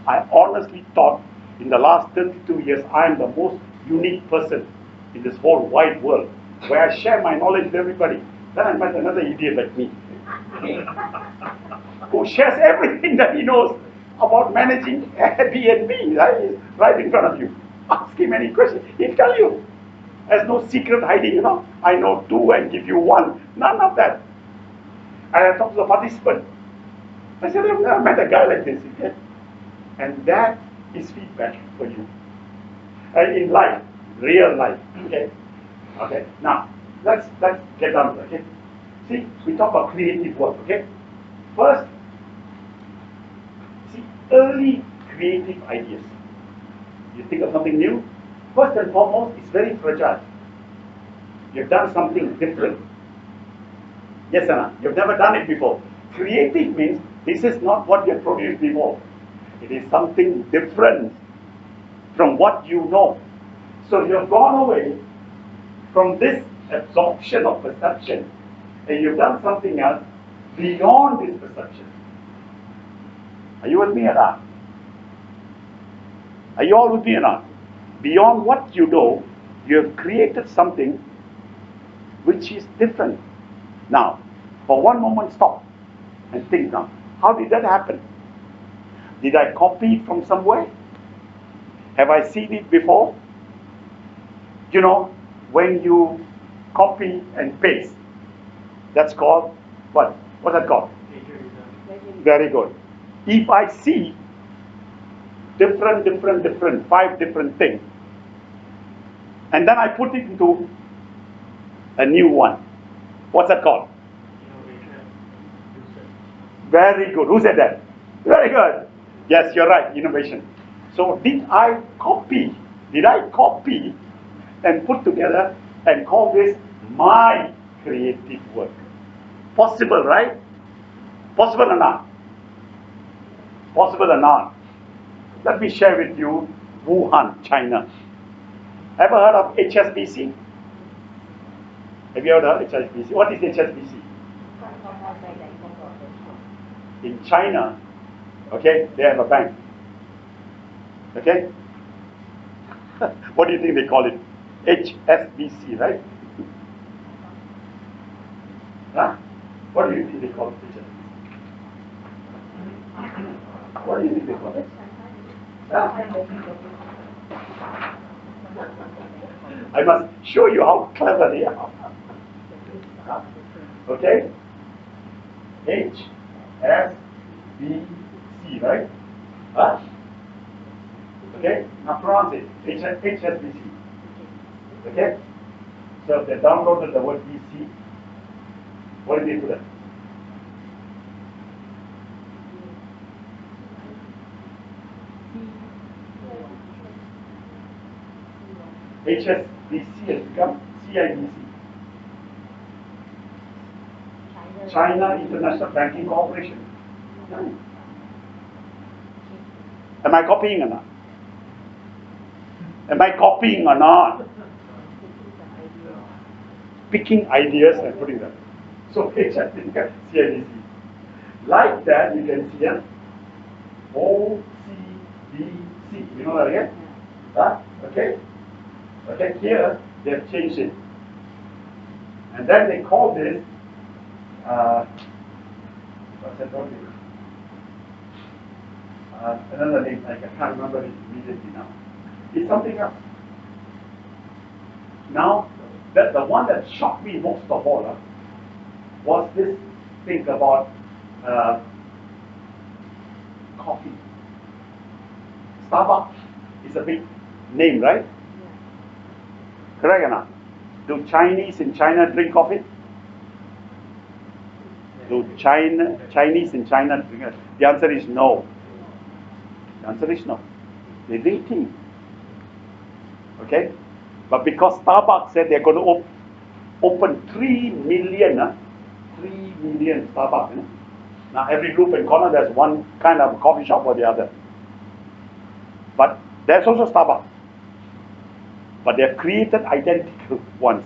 A: I honestly thought in the last 32 years I am the most unique person in this whole wide world, where I share my knowledge with everybody. Then I met another idiot like me, who shares everything that he knows about managing Airbnb, right in front of you. Ask him any question, he'll tell you. There's no secret hiding, you know. I know 2 and give you 1. None of that. And I talked to the participant. I said, I've never met a guy like this. Okay? And that is feedback for you. And in life, real life. Okay? Okay. Now, let's get down to it. Okay? See, we talk about creative work. Okay? First, see, early creative ideas. You think of something new. First and foremost, it's very fragile. You've done something different. Yes or no? You've never done it before. Creative means this is not what you have produced before. It is something different from what you know. So you've gone away from this absorption of perception and you've done something else beyond this perception. Are you with me or not? Are you all with me or not? Beyond what you know, you have created something which is different. Now, for one moment, stop and think now. How did that happen? Did I copy it from somewhere? Have I seen it before? You know, when you copy and paste, that's called what? What's that called? Very good. If I see different, 5 different things, and then I put it into a new one, what's that called? Very good. Who said that? Very good. Yes, you're right. Innovation. So did I copy? Did I copy and put together and call this my creative work? Possible, right? Possible or not? Possible or not? Let me share with you Wuhan, China. Ever heard of HSBC? Have you ever heard of HSBC? What is HSBC? In China, okay, they have a bank. Okay? What do you think they call it? HSBC, right? Huh? What do you think they call it? What do you think they call it? I must show you how clever they are. Okay? HSBC, right? Huh? Okay? Now pronounce it. HSBC. Okay? So if they downloaded the word BC, what did they put it? HSBC has become CIBC. China International Banking Corporation. Am I copying or not? Am I copying or not? Picking ideas and putting them. So HSBC, CIBC. Like that, you can see OCBC. You know that again? Huh? Okay? Okay, here they have changed it. And then they call this, what's that called? Another name, I can't remember it immediately now. It's something else. Now, the one that shocked me most of all was this thing about coffee. Starbucks is a big name, right? Correct or not? Do Chinese in China drink coffee? Do Chinese in China drink it? The answer is no. The answer is no. They drink tea. Okay? But because Starbucks said they're going to open 3 million Starbucks, Now every loop and corner there's one kind of coffee shop or the other. But there's also Starbucks. But they've created identical ones.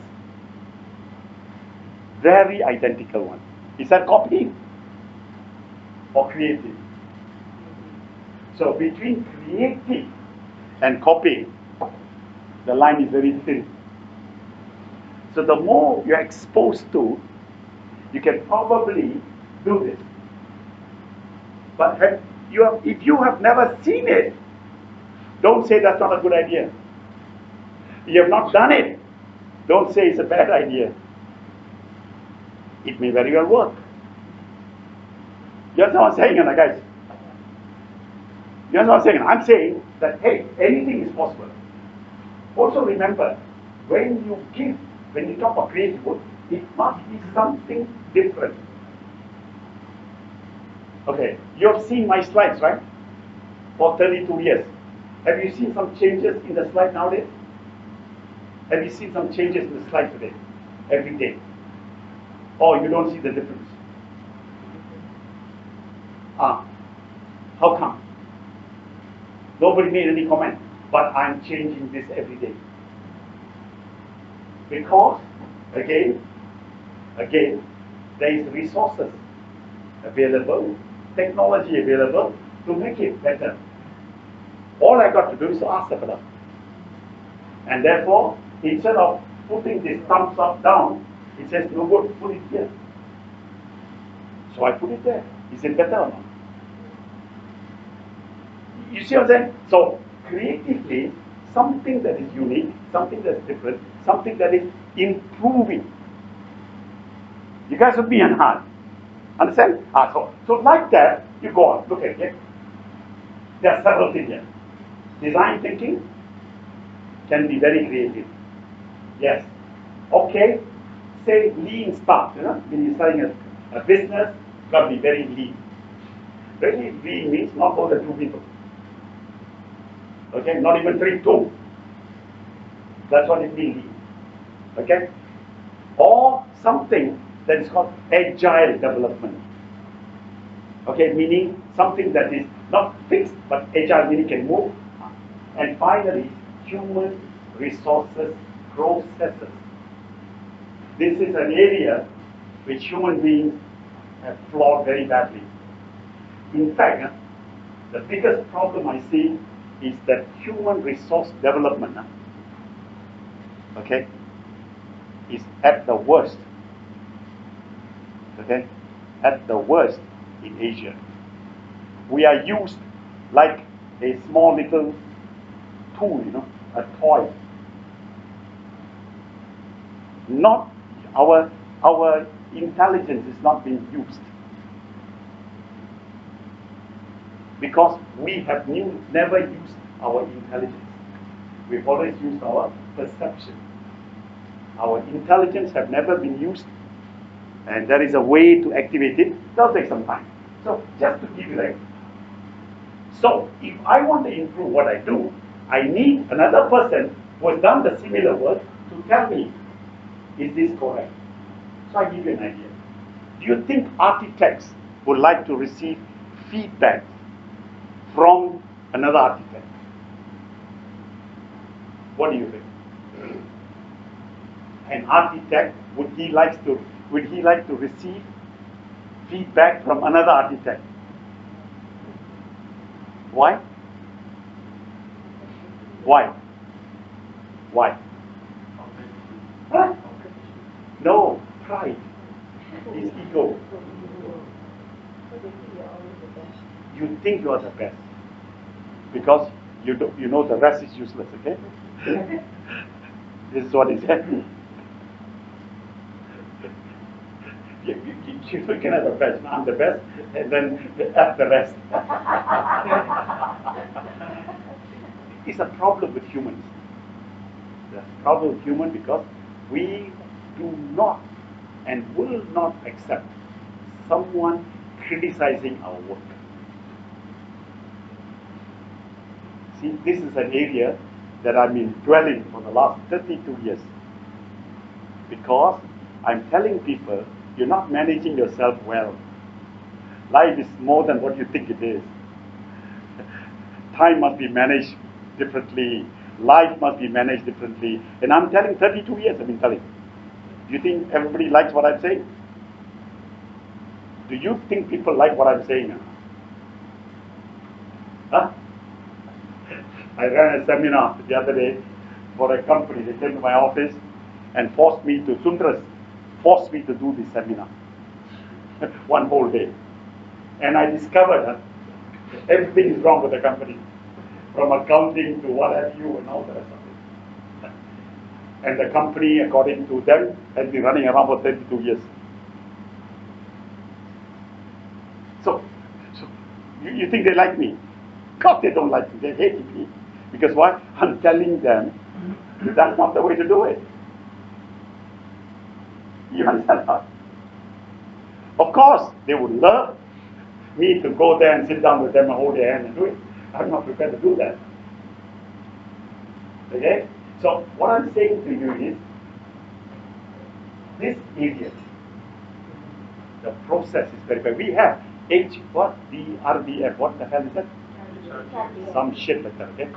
A: Very identical ones. Is that copying or creative? So between creative and copying, the line is very thin. So the more you're exposed to, you can probably do this. But if you have never seen it, don't say that's not a good idea. You have not done it, don't say it's a bad idea. It may very well work. You understand what I'm saying, guys? You understand what I'm saying? I'm saying that, hey, anything is possible. Also remember, when you talk about creative work, it must be something different. Okay, you have seen my slides, right? For 32 years. Have you seen some changes in the slide nowadays? Have you seen some changes in the slide today? Every day? Or you don't see the difference? How come? Nobody made any comment, but I'm changing this every day. Because, again, there is resources available, technology available to make it better. All I got to do is to ask the fellow. And therefore, instead of putting this thumbs up down, it says no good, put it here. So I put it there. Is it better or not? You see what I'm saying? So creatively, something that is unique, something that's different, something that is improving. You guys with me on hard. Understand? So like that, you go on, look at it. There are several things here. Design thinking can be very creative. Yes. Okay. Say lean start, when you're starting a business, it's got to be very lean. Very lean means not more than 2 people. Okay, not even 3, 2. That's what it means. Okay? Or something that is called agile development. Okay, meaning something that is not fixed, but agile meaning can move. And finally, human resources processes. This is an area which human beings have flawed very badly. In fact, the biggest problem I see is that human resource development, okay, is at the worst, okay, at the worst in Asia. We are used like a small little tool, a toy. Not our intelligence is not being used. Because we have never used our intelligence. We've always used our perception. Our intelligence have never been used, and there is a way to activate it. That'll take some time. So just to give you that. So if I want to improve what I do, I need another person who has done the similar work to tell me, is this correct? So I give you an idea. Do you think architects would like to receive feedback from another architect? What do you think? An architect, would he like to receive feedback from another architect? Why? Why? Why? Huh? No, pride. His ego. You think you are the best because you know the rest is useless. Okay? This is what he said. You can have the best. I'm the best, and then F the rest. It's a problem with humans. The problem with humans because we do not and will not accept someone criticizing our work. See, this is an area that I've been dwelling for the last 32 years. Because I'm telling people, you're not managing yourself well. Life is more than what you think it is. Time must be managed differently. Life must be managed differently. And I'm telling 32 years I've been telling. Do you think everybody likes what I'm saying? Do you think people like what I'm saying? Huh? I ran a seminar the other day for a company. They came to my office and forced me to do this seminar. One whole day. And I discovered that everything is wrong with the company. From accounting to what have you and all the rest of it. And the company, according to them, has been running around for 32 years. So you think they like me? Of course they don't like me, they hate me. Because why? I'm telling them that's not the way to do it. You understand that? Of course, they would love me to go there and sit down with them and hold their hand and do it. I'm not prepared to do that. Okay? So what I'm saying to you is, this area, the process is very bad. We have DRDF, what the hell is that? Some shit like that, okay?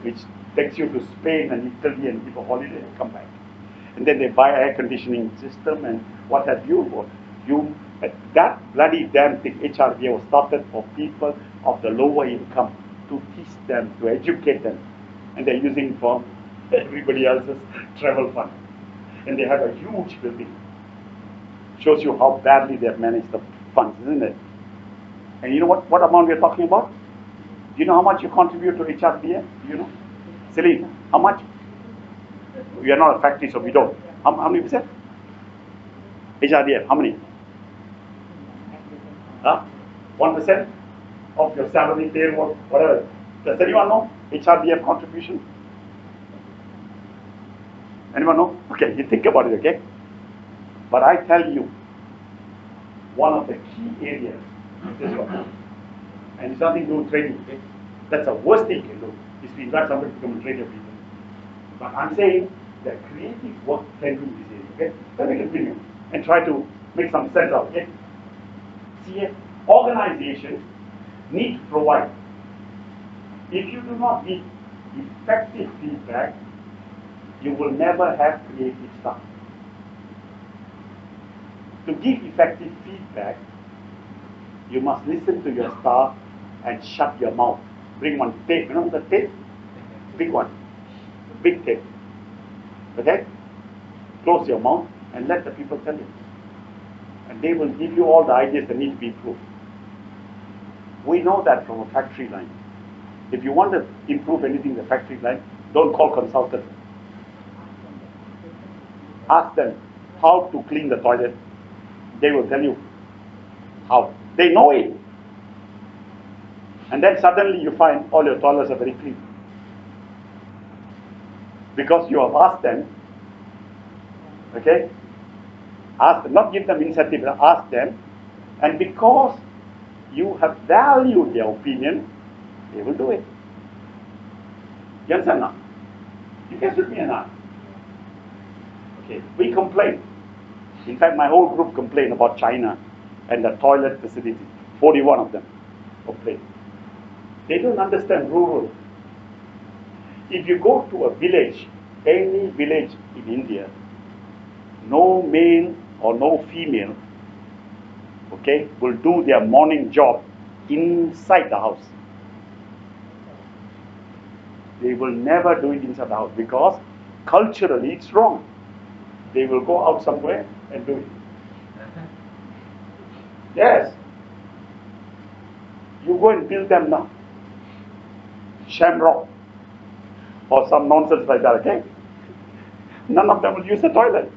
A: Which takes you to Spain and Italy and give a holiday and come back. And then they buy air conditioning system and what have you. That bloody damn thing, HRDA, was started for people of the lower income to teach them, to educate them. And they're using for everybody else's travel fund. And they have a huge building. Shows you how badly they've managed the funds, isn't it? And you know what amount we're talking about? Do you know how much you contribute to HRDA? Do you know? Celine, how much? We are not a factory, so we don't. How many percent? HRDF, how many? 1% of your salary, payroll, whatever. Does anyone know HRDF contribution? Anyone know? Okay, you think about it, okay? But I tell you, one of the key areas is this one. And it's nothing to do with training, okay? That's the worst thing you can do, is to invite somebody to come and train your people. But I'm saying that creative work can do this area, okay? Let me continue and try to make some sense of it, okay? See, organizations need to provide. If you do not give effective feedback, you will never have creative stuff. To give effective feedback, you must listen to your staff and shut your mouth. Bring one tape, you know the tape? Big one. Big tape. Okay? Close your mouth and let the people tell you. And they will give you all the ideas that need to be improved. We know that from a factory line. If you want to improve anything in the factory line, don't call consultants. Ask them how to clean the toilet. They will tell you how. They know it. And then suddenly you find all your toilets are very clean. Because you have asked them, okay? Ask them, not give them incentive, ask them. And because you have valued their opinion, they will do it. You understand now? You guys with me or not? Okay, we complain. In fact, my whole group complained about China and the toilet facilities. 41 of them complained. They don't understand rural. If you go to a village, any village in India, no male or no female, okay, will do their morning job inside the house. They will never do it inside the house because culturally it's wrong. They will go out somewhere and do it. Yes. You go and build them now. Shamrock or some nonsense like that, okay? None of them will use the toilet.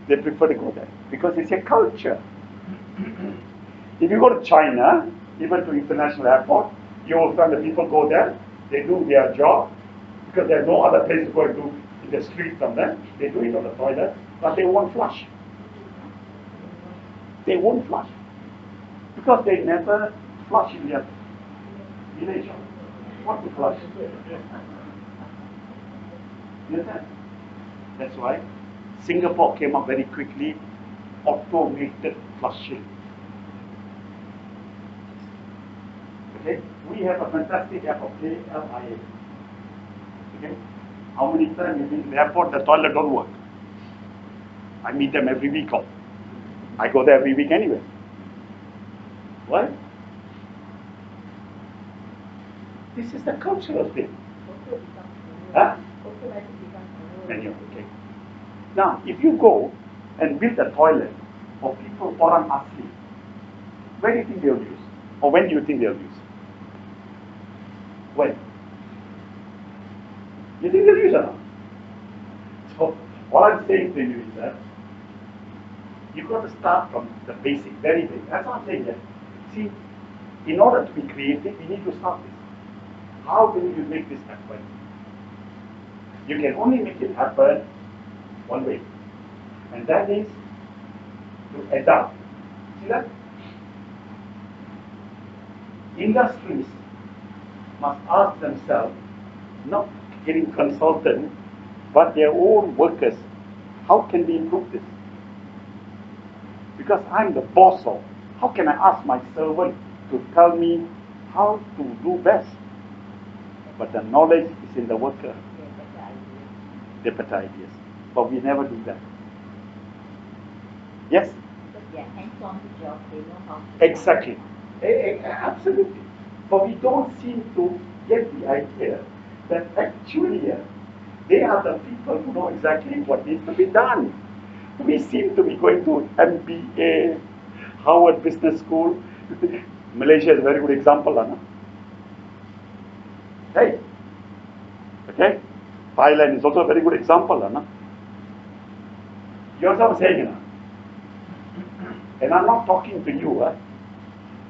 A: They prefer to go there because it's a culture. If you go to China, even to international airport, you will find the people go there, they do their job because there's no other place to go and do in the street from them. They do it on the toilet, but they won't flush. They won't flush because they never flush in their village. What to flush? You understand? That's why Singapore came up very quickly, automated flushing. Okay? We have a fantastic app of KLIA. Okay? How many times you been in the airport, the toilet don't work? I meet them every week. I go there every week anyway. Why? This is the cultural thing. Huh? Anyway, okay. Now, if you go and build a toilet for people orang asli, where do you think they'll use? Or when do you think they'll use? When? You think they'll use or not? So, what I'm saying to you is that you've got to start from the basic, very basic. That's what I'm saying here. See, in order to be creative, we need to start this. How do you make this happen? You can only make it happen one way, and that is to adapt. See that? Industries must ask themselves, not getting consultant, but their own workers, how can we improve this? Because I'm the boss of, how can I ask my servant to tell me how to do best? But the knowledge is in the worker. The better ideas. But we never do that. Yes?
C: Because they are hands-on the job, they know how to.
A: Exactly. Absolutely. But we don't seem to get the idea that actually they are the people who know exactly what needs to be done. We seem to be going to MBA, Harvard Business School. Malaysia is a very good example, no? Hey, okay? Thailand is also a very good example, no? You understand what I'm saying, no? And I'm not talking to you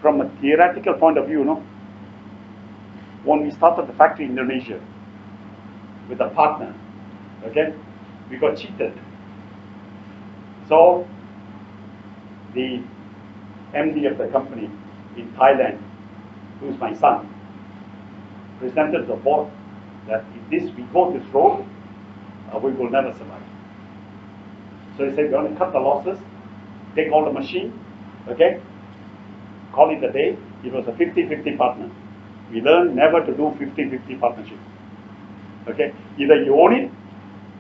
A: from a theoretical point of view, no? When we started the factory in Indonesia with a partner, okay, we got cheated. So the MD of the company in Thailand, who's my son, presented the board that if we go this road, we will never survive. So he said, we're going to cut the losses, take all the machine, okay, call it a day. It was a 50-50 partner. We learned never to do 50-50 partnership. Okay, either you own it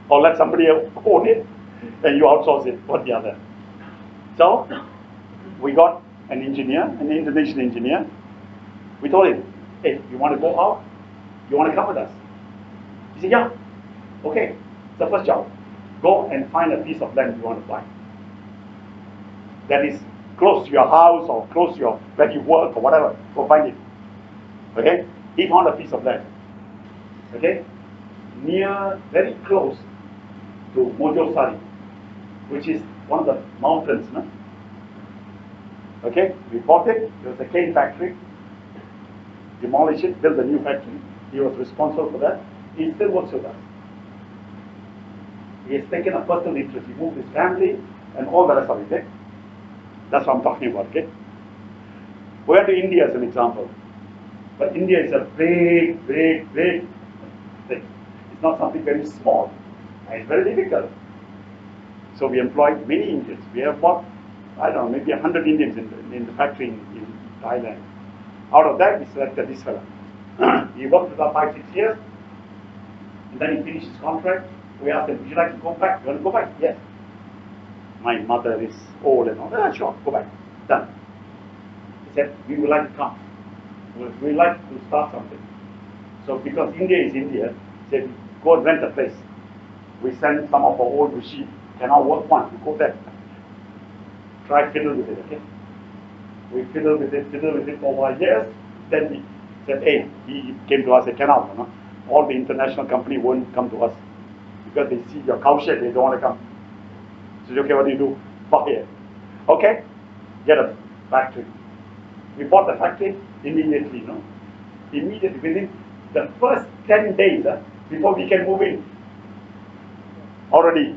A: or let somebody else own it and you outsource it or the other. So we got an engineer, an Indonesian engineer. We told him, hey, you want to go out? You want to come with us? He said, yeah. Okay, it's the first job. Go and find a piece of land you want to buy. That is close to your house or close to your where you work or whatever. Go find it. Okay? He found a piece of land. Okay? Near, very close to Mojosari, which is one of the mountains, no? Okay? We bought it. It was a cane factory. Demolish it, build a new factory. He was responsible for that. He still works with us. He has taken a personal interest. He moved his family and all the rest of it. Okay? That's what I'm talking about. Okay? We went to India as an example. But India is a big, big, big thing. It's not something very small. And it's very difficult. So we employed many Indians. We have about, I don't know, maybe 100 Indians in the factory in Thailand. Out of that, we selected this fellow. He worked with us 5-6 years. And then he finished his contract. We asked him, would you like to go back? You want to go back? Yes. My mother is old and all. Sure, go back. Done. He said, we would like to come. We like to start something. So because India is India, he said, go and rent a place. We send some of our old machine. Cannot work one. We go there. Try fiddle with it, okay? We fiddle with it for years. Then he said, hey, he came to us and said, cannot, you know? All the international company won't come to us because they see your cow shed, they don't want to come. So okay, what do you do? Buy it. Okay, get a factory. We bought the factory immediately, you know. Immediately, within the first 10 days, before we can move in, already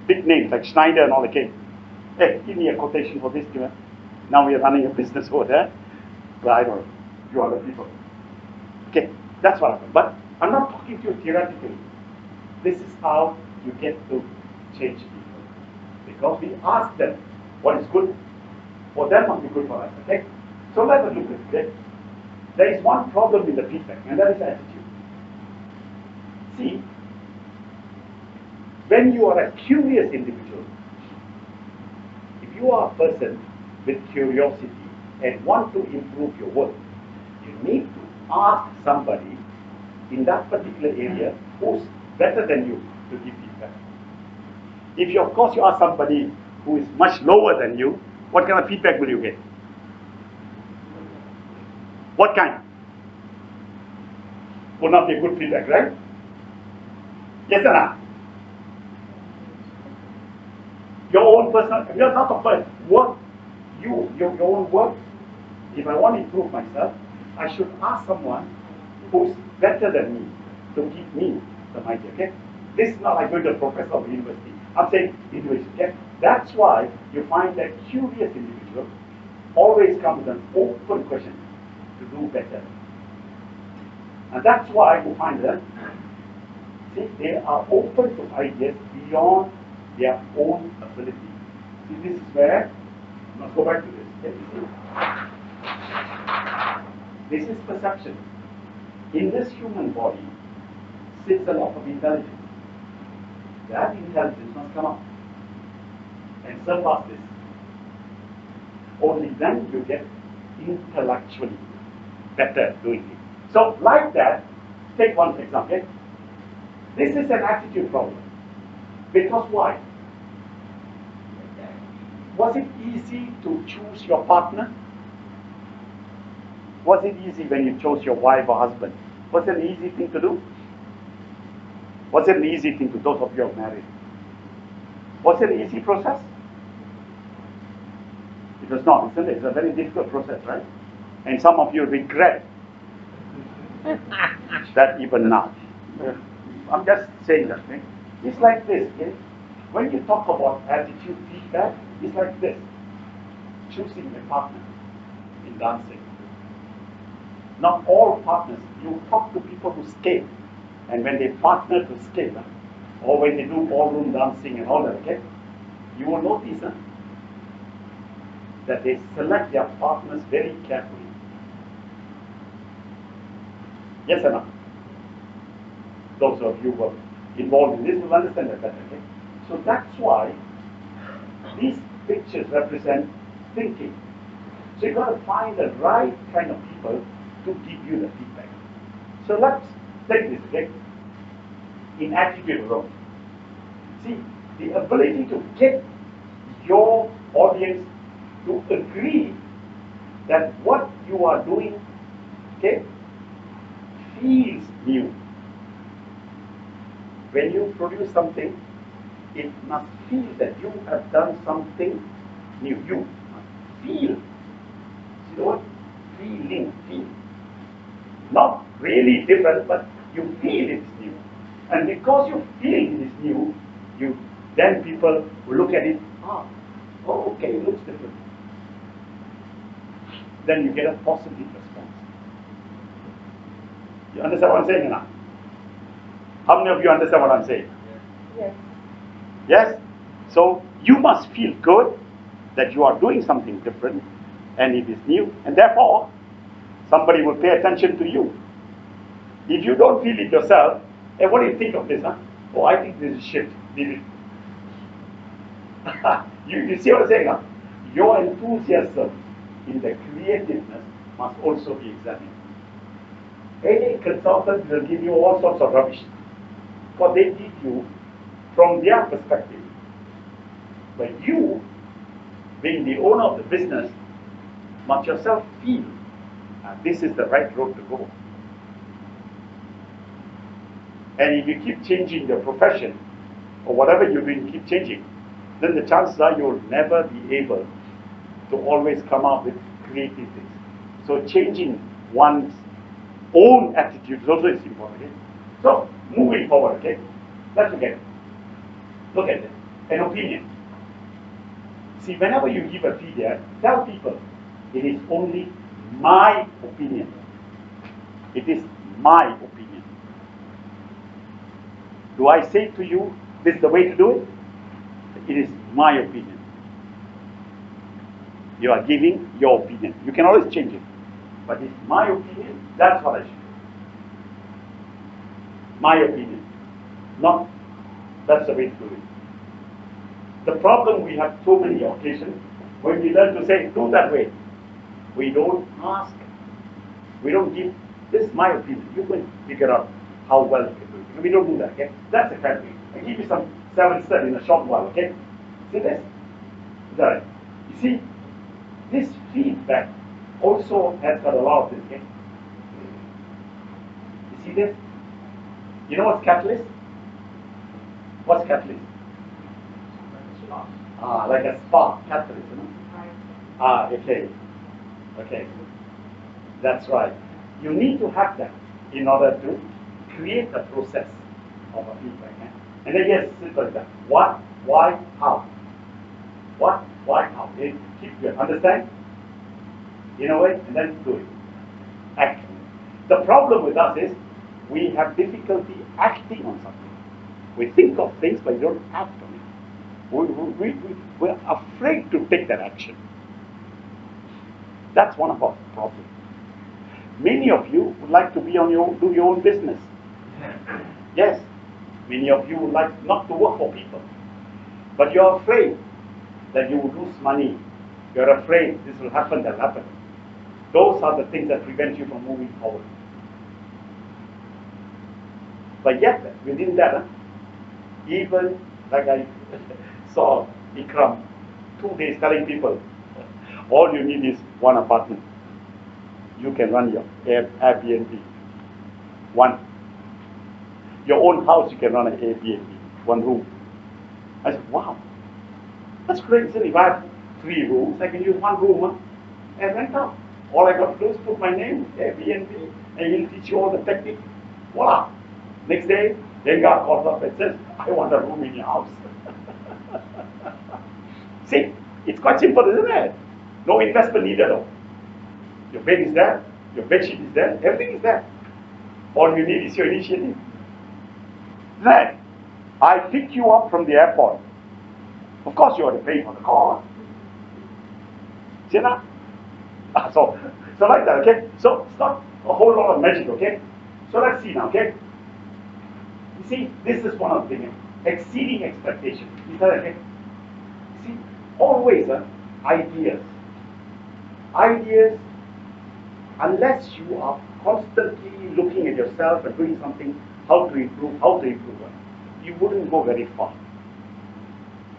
A: big names like Schneider and all the came. Hey, give me a quotation for this. Now we are running a business over there. But I don't know, you other people. Okay, that's what happened. But I'm not talking to you theoretically. This is how you get to change people. Because we ask them what is good for them must be good for us. Okay? So let's look at it. there is one problem with the feedback, and that is attitude. See, when you are a curious individual, if you are a person with curiosity and want to improve your work, you need to ask somebody in that particular area who's better than you to give feedback. If you, of course, you ask somebody who is much lower than you, what kind of feedback will you get? What kind? Will not be a good feedback, right? Yes or no? Your own personal, you're not talking about work, your own work. If I want to improve myself, I should ask someone who's better than me to give me some idea, okay? This is not like going to a professor of the university. I'm saying individual, okay? That's why you find that curious individual always comes with an open question to do better. And that's why you find that, see, they are open to ideas beyond their own ability. See, this is where, let's go back to this. Okay? This is perception. In this human body sits a lot of intelligence. That intelligence must come up and surpass this. Only then you get intellectually better doing it. So, like that, take one example. Okay? This is an attitude problem. Because why? Was it easy to choose your partner? Was it easy when you chose your wife or husband? Was it an easy thing to do? Was it an easy thing to those of you who are married? Was it an easy process? It was not, isn't it? It's a very difficult process, right? And some of you regret that even now. I'm just saying that thing. It's like this, okay? When you talk about attitude feedback, it's like this. Choosing a partner in dancing. Not all partners. You talk to people who skate, and when they partner to skate, or when they do ballroom dancing and all that, okay, you will notice that they select their partners very carefully. Yes or no? Those of you who are involved in this will understand that better, okay? So that's why these pictures represent thinking. So you've got to find the right kind of people to give you the feedback. So let's take this, okay? In attitude alone. See, the ability to get your audience to agree that what you are doing, okay, feels new. When you produce something, it must feel that you have done something new. You must feel. See the word? Feeling, feel. Not really different, but you feel it's new. And because you feel it is new, then people will look at it, oh, okay, it looks different. Then you get a positive response. You understand what I'm saying now? How many of you understand what I'm saying?
C: Yes.
A: Yes? So you must feel good that you are doing something different and it is new, and therefore somebody will pay attention to you. If you don't feel it yourself, hey, what do you think of this? Huh? Oh, I think this is shit. Leave it. You see what I'm saying? Huh? Your enthusiasm in the creativeness must also be examined. Any consultant will give you all sorts of rubbish. What they give you from their perspective. But you, being the owner of the business, must yourself feel this is the right road to go. And if you keep changing your profession, or whatever you're doing, keep changing, then the chances are you'll never be able to always come up with creative things. So changing one's own attitude is also important. Okay? So moving forward, okay, let's look at it. Look at it. An opinion. See, whenever you give a feedback, tell people it is only my opinion. It is my opinion. Do I say to you, this is the way to do it? It is my opinion. You are giving your opinion. You can always change it. But it's my opinion, that's what I should do. My opinion. Not, that's the way to do it. The problem we have so many occasions, when we learn to say, do that way, we don't ask. We don't give, this is my opinion. You can figure out how well you can do it. We don't do that, okay? That's the kind of thing. I give you some 7 steps in a short while, okay? See this? Is that right? You see, this feedback also has got a lot of this, okay? You see this? You know what's catalyst? What's catalyst? Like a spark, catalyst, you know? Okay. Okay. That's right. You need to have that in order to create a process of a feedback. Eh? And then yes, simple as that. What, why, how? What, why, how? Okay? Keep you understand? In a way, and then do it. Act. The problem with us is we have difficulty acting on something. We think of things, but we don't act on it. We're afraid to take that action. That's one of our problems. Many of you would like to be on do your own business. Yes. Many of you would like not to work for people. But you're afraid that you will lose money. You're afraid this will happen, that will happen. Those are the things that prevent you from moving forward. But yet, within that, even like I saw Ikram 2 days telling people, all you need is one apartment. You can run your Airbnb. One. Your own house, you can run an Airbnb. 1 room. I said, wow. That's great, isn't it? If I have 3 rooms, I can use 1 room and rent out. All I got to do is put my name, Airbnb, and he'll teach you all the technique. Voila. Next day, Venga calls up and says, I want a room in your house. See, it's quite simple, isn't it? No investment needed at all. Your bed is there, your bed sheet is there, everything is there. All you need is your initiative. Then, I pick you up from the airport. Of course, you have to pay for the car. See that? So like that, okay? So it's not a whole lot of magic, okay? So let's see now, okay? You see, this is one of the things. Exceeding expectation. Is that okay? You see, always ideas. Ideas, unless you are constantly looking at yourself and doing something, how to improve, you wouldn't go very far.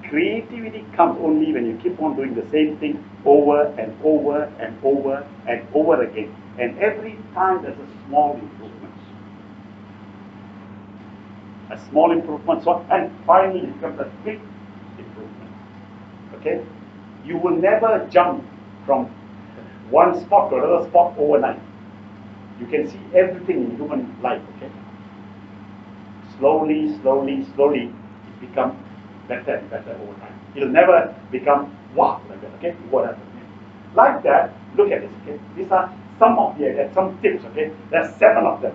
A: Creativity comes only when you keep on doing the same thing over and over and over and over again. And every time there's a small improvement. A small improvement, and finally it becomes a big improvement. Okay? You will never jump from one spot to another spot overnight. You can see everything in human life, okay? Slowly, slowly, slowly, it becomes better and better over time. It'll never become wow like that, okay? What happens? Like that, look at this, okay? These are some of some tips, okay? There's 7 of them.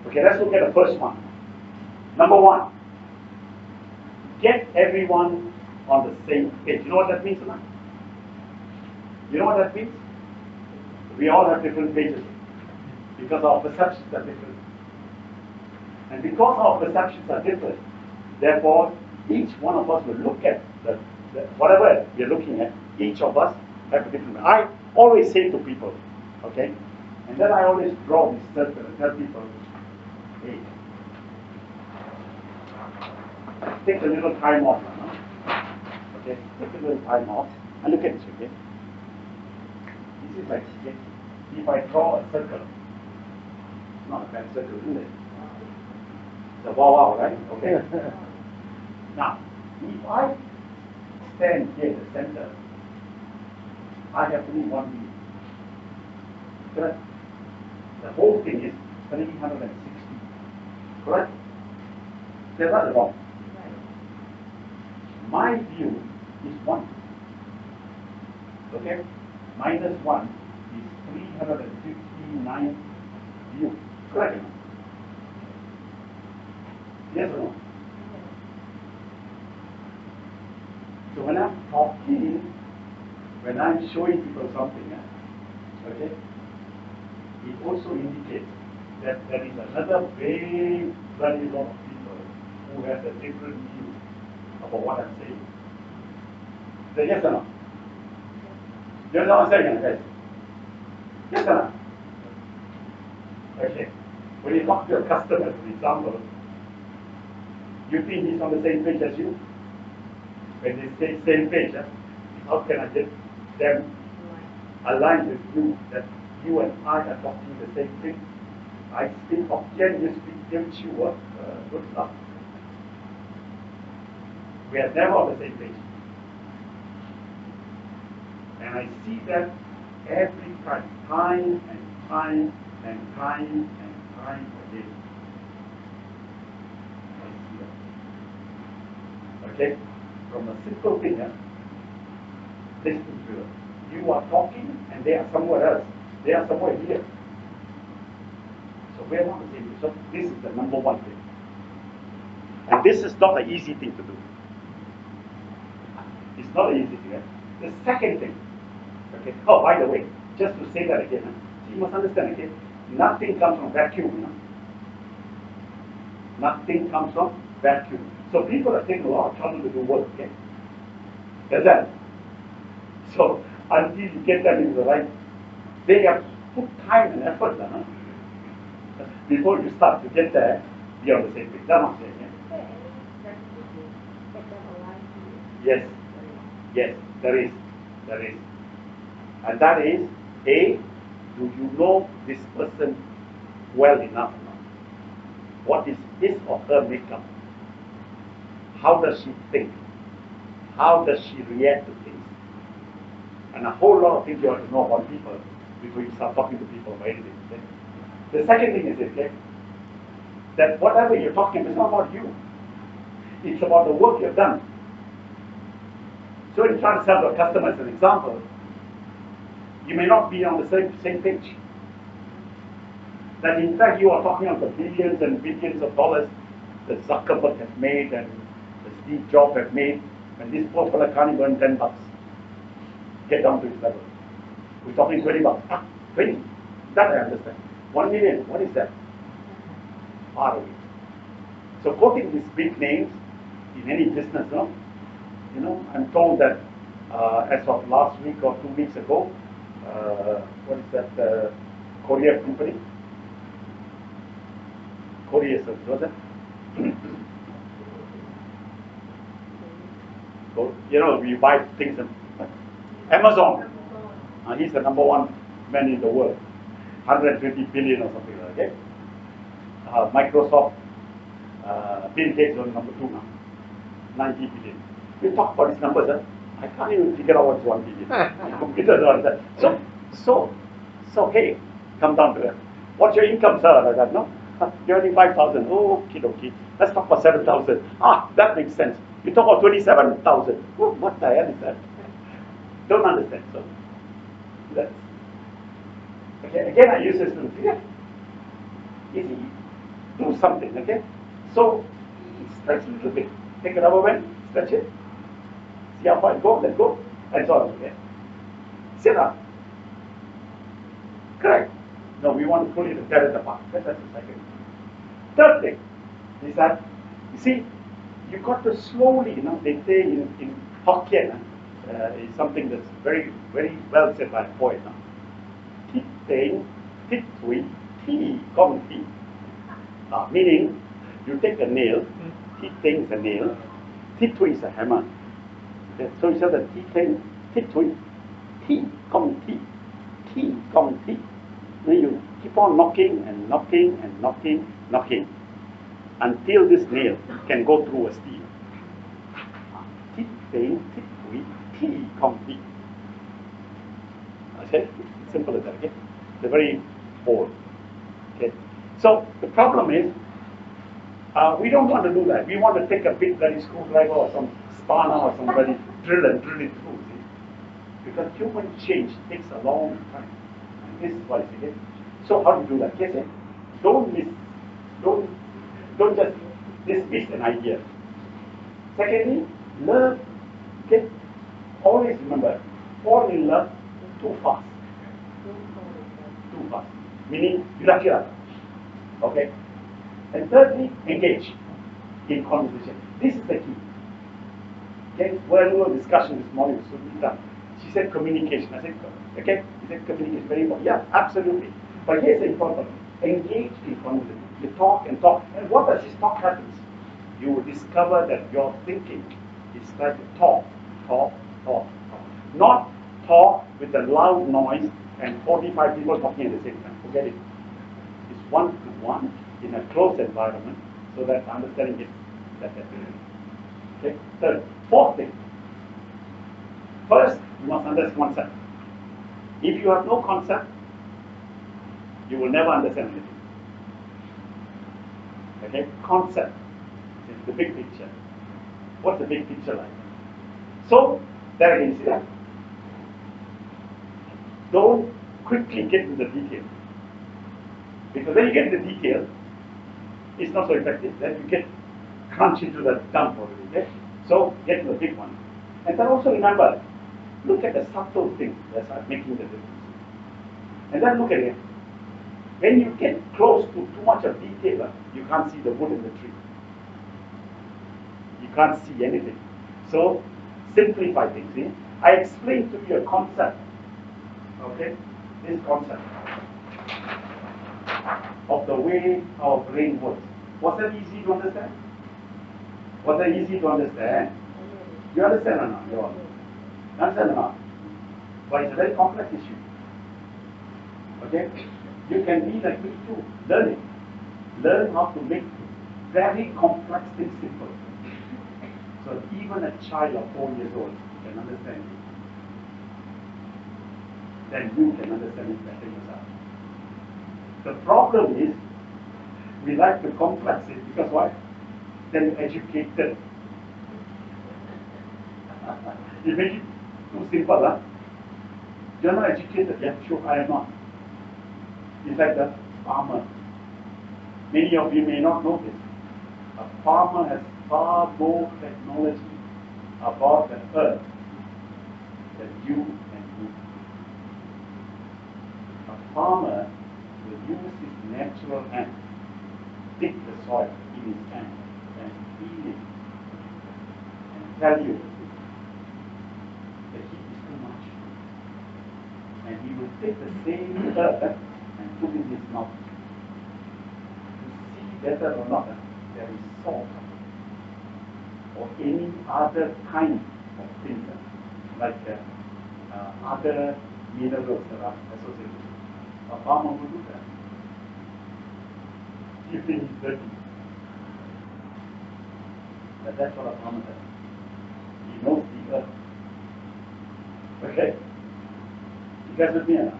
A: Okay, let's look at the first one. Number 1, get everyone on the same page. You know what that means, Anna? You know what that means? We all have different pages because our perceptions are different. And because our perceptions are different, therefore, each one of us will look at whatever we are looking at, each of us have a different. I always say to people, okay, and then I always draw this circle and tell people, hey, take a little time off now. Okay, take a little time off and look at this, okay? This is like, okay, if I draw a circle, it's not a bad circle, isn't it? It's a wow, right? Okay. Now, if I stand here in the center, I have only 1 minute. Correct? The whole thing is 360. Correct? They're not wrong. My view is 1. Okay? Minus 1 is 359 view. Correct? Yes or no? So when I'm showing people something, okay, it also indicates that there is another very, very lot of people who have a different view about what I'm saying. Is that yes or no? You know what I'm saying, guys? Yes or no? Okay. When you talk to a customer, for example, you think he's on the same page as you? When they say same page, how can I get them aligned with you, that you and I are talking the same thing? I speak Hokkien, you speak Teochew, good stuff. We are never on the same page. And I see that every time, time and time and time and time again. I see that. Okay? From a simple thing, listen to it. You are talking and they are somewhere else. They are somewhere here. So we are not the same. So this is the number one thing. And this is not an easy thing to do. It's not an easy thing. The second thing, okay, oh, by the way, just to say that again, you must understand, okay, nothing comes from vacuum. Nothing comes from vacuum. So people are taking a lot of trouble to do work, okay? That's that. So until you get them into the right, they have put time and effort before you start to get there, be on the same page. That's what I'm saying.
C: Is there any strategy to get them aligned to you?
A: Yes, yes, there is. And that is, A, do you know this person well enough now? What is his or her makeup? How does she think? How does she react to things? And a whole lot of things you have to know about people before you start talking to people about anything. Okay? The second thing is this, okay? That whatever you're talking about is not about you. It's about the work you've done. So when you try to sell to a customer as an example, you may not be on the same page. That in fact you are talking about the billions and billions of dollars that Zuckerberg has made and the Steve Jobs have made, and this poor fella can't even earn $10. Get down to his level. We're talking $20. 20. That I understand. 1 million, what is that? Far away. So quoting these big names in any business, I'm told that as of last week or 2 weeks ago, what is that Korea company? Korea service, was it? So, you buy things in Amazon. He's the number one man in the world. 120 billion or something like that. Microsoft, Bill Gates was number 2 now. 90 billion. We talk about these numbers, I can't even figure out what's 1 billion. Computer don't understand. So hey, come down to that. What's your income, sir? Like that, no? You're earning 5,000. Oh, okay. Let's talk about 7,000. That makes sense. You talk about 27,000. Oh, what the hell is that? Don't understand. So that's okay. Again, I use this to easy. Do something. Okay. So stretch a little bit. Take a rubber band, stretch it. See how far it goes. Let go, and so on. Okay. Sit up. Correct. No, we want to pull it and tear it apart. That's the second. Third thing is that, you see, you got to slowly, they say in Hokkien, is something that's very, very well said by a poet. Tit teng, tit tui, ti gong ti. Meaning, you take a nail, tit teng is a nail, tit tui is a hammer. Okay? So you say that tit teng, tit tui, ti gong ti, ti gong ti. Then you keep on knocking and knocking and knocking, until this nail can go through a steel. Tit teng, tit tui, ti gong ti. Okay, simple as that. Okay, they're very bold. Okay, so the problem is we don't want to do that. We want to take a big bloody screwdriver or some spanner or somebody drill it through. See? Because human change takes a long time. This is what it's again. So how do you do that? Yes, don't just dismiss an idea. Secondly, love. Okay, always remember, fall in love too fast. Too fast. meaning Yulakira. Okay? And thirdly, engage in conversation. This is the key. Okay? Well, discussion this morning with Sudhita. She said communication. I said, okay, he said communication very important. Yeah, absolutely. But here's the important thing. Engage in conversation. You talk and talk. And what does this talk happens? You will discover that your thinking is like to talk. Not talk with a loud noise and 45 people talking at the same time. Forget it. It's one-to-one in a closed environment so that understanding gets better. Okay? Third, fourth thing. First, you must understand concept. If you have no concept, you will never understand anything. Okay? Concept is the big picture. What's the big picture like? So, there again, see that? Don't quickly get into the detail. Because when you get into the detail, it's not so effective. Then you get crunched into the dump already. Okay? So, get to the big one. And then also remember, look at the subtle things that are making the difference. And then look at it. When you get close to too much of detail, you can't see the wood in the tree. You can't see anything. So, simplify things. See? I explained to you a concept. Okay? This concept of the way our brain works. Was that easy to understand? Was that easy to understand? You understand or not? You understand or not? But it's a very complex issue. Okay? You can be like me too. Learn it. Learn how to make very complex things simple. So even a child of 4 years old can understand it. Then you can understand it better yourself. The problem is, we like to complex it because why? Then educated. You make it too simple, huh? You're not educated yet. Sure, I am not. It's like the farmer. Many of you may not know this. A farmer has far more technology about the earth than you and me. A farmer will use his natural hand, dig the soil in his hand, and feel it, and tell you the heat is too much. And he will take the same earth and put it in his mouth. To see whether or not there is salt or any other kind of things like other minerals that are associated. A farmer will do that. You think he's dirty. But that's what a farmer does. He knows the earth. Okay? You guys with me or not?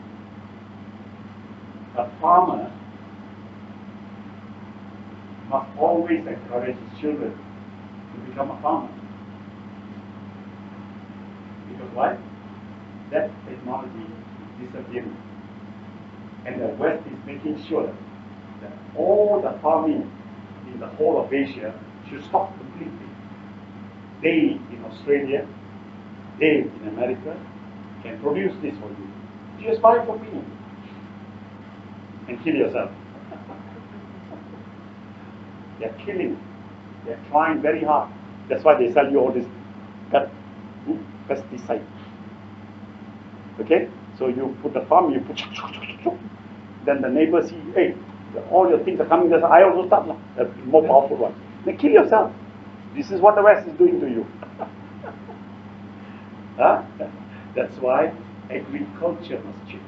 A: A farmer must always encourage his children to become a farmer. Because why? That technology is disappearing. And the West is making sure that all the farming in the whole of Asia should stop completely. They in Australia, they in America can produce this for you. Just buy it from me and kill yourself. They're killing. They're trying very hard. That's why they sell you all this pesticide. Okay? So you put the farm, you put, then the neighbors see, hey, all your things are coming. I also start the more powerful one. Then kill yourself. This is what the West is doing to you. Huh? That's why agriculture must change.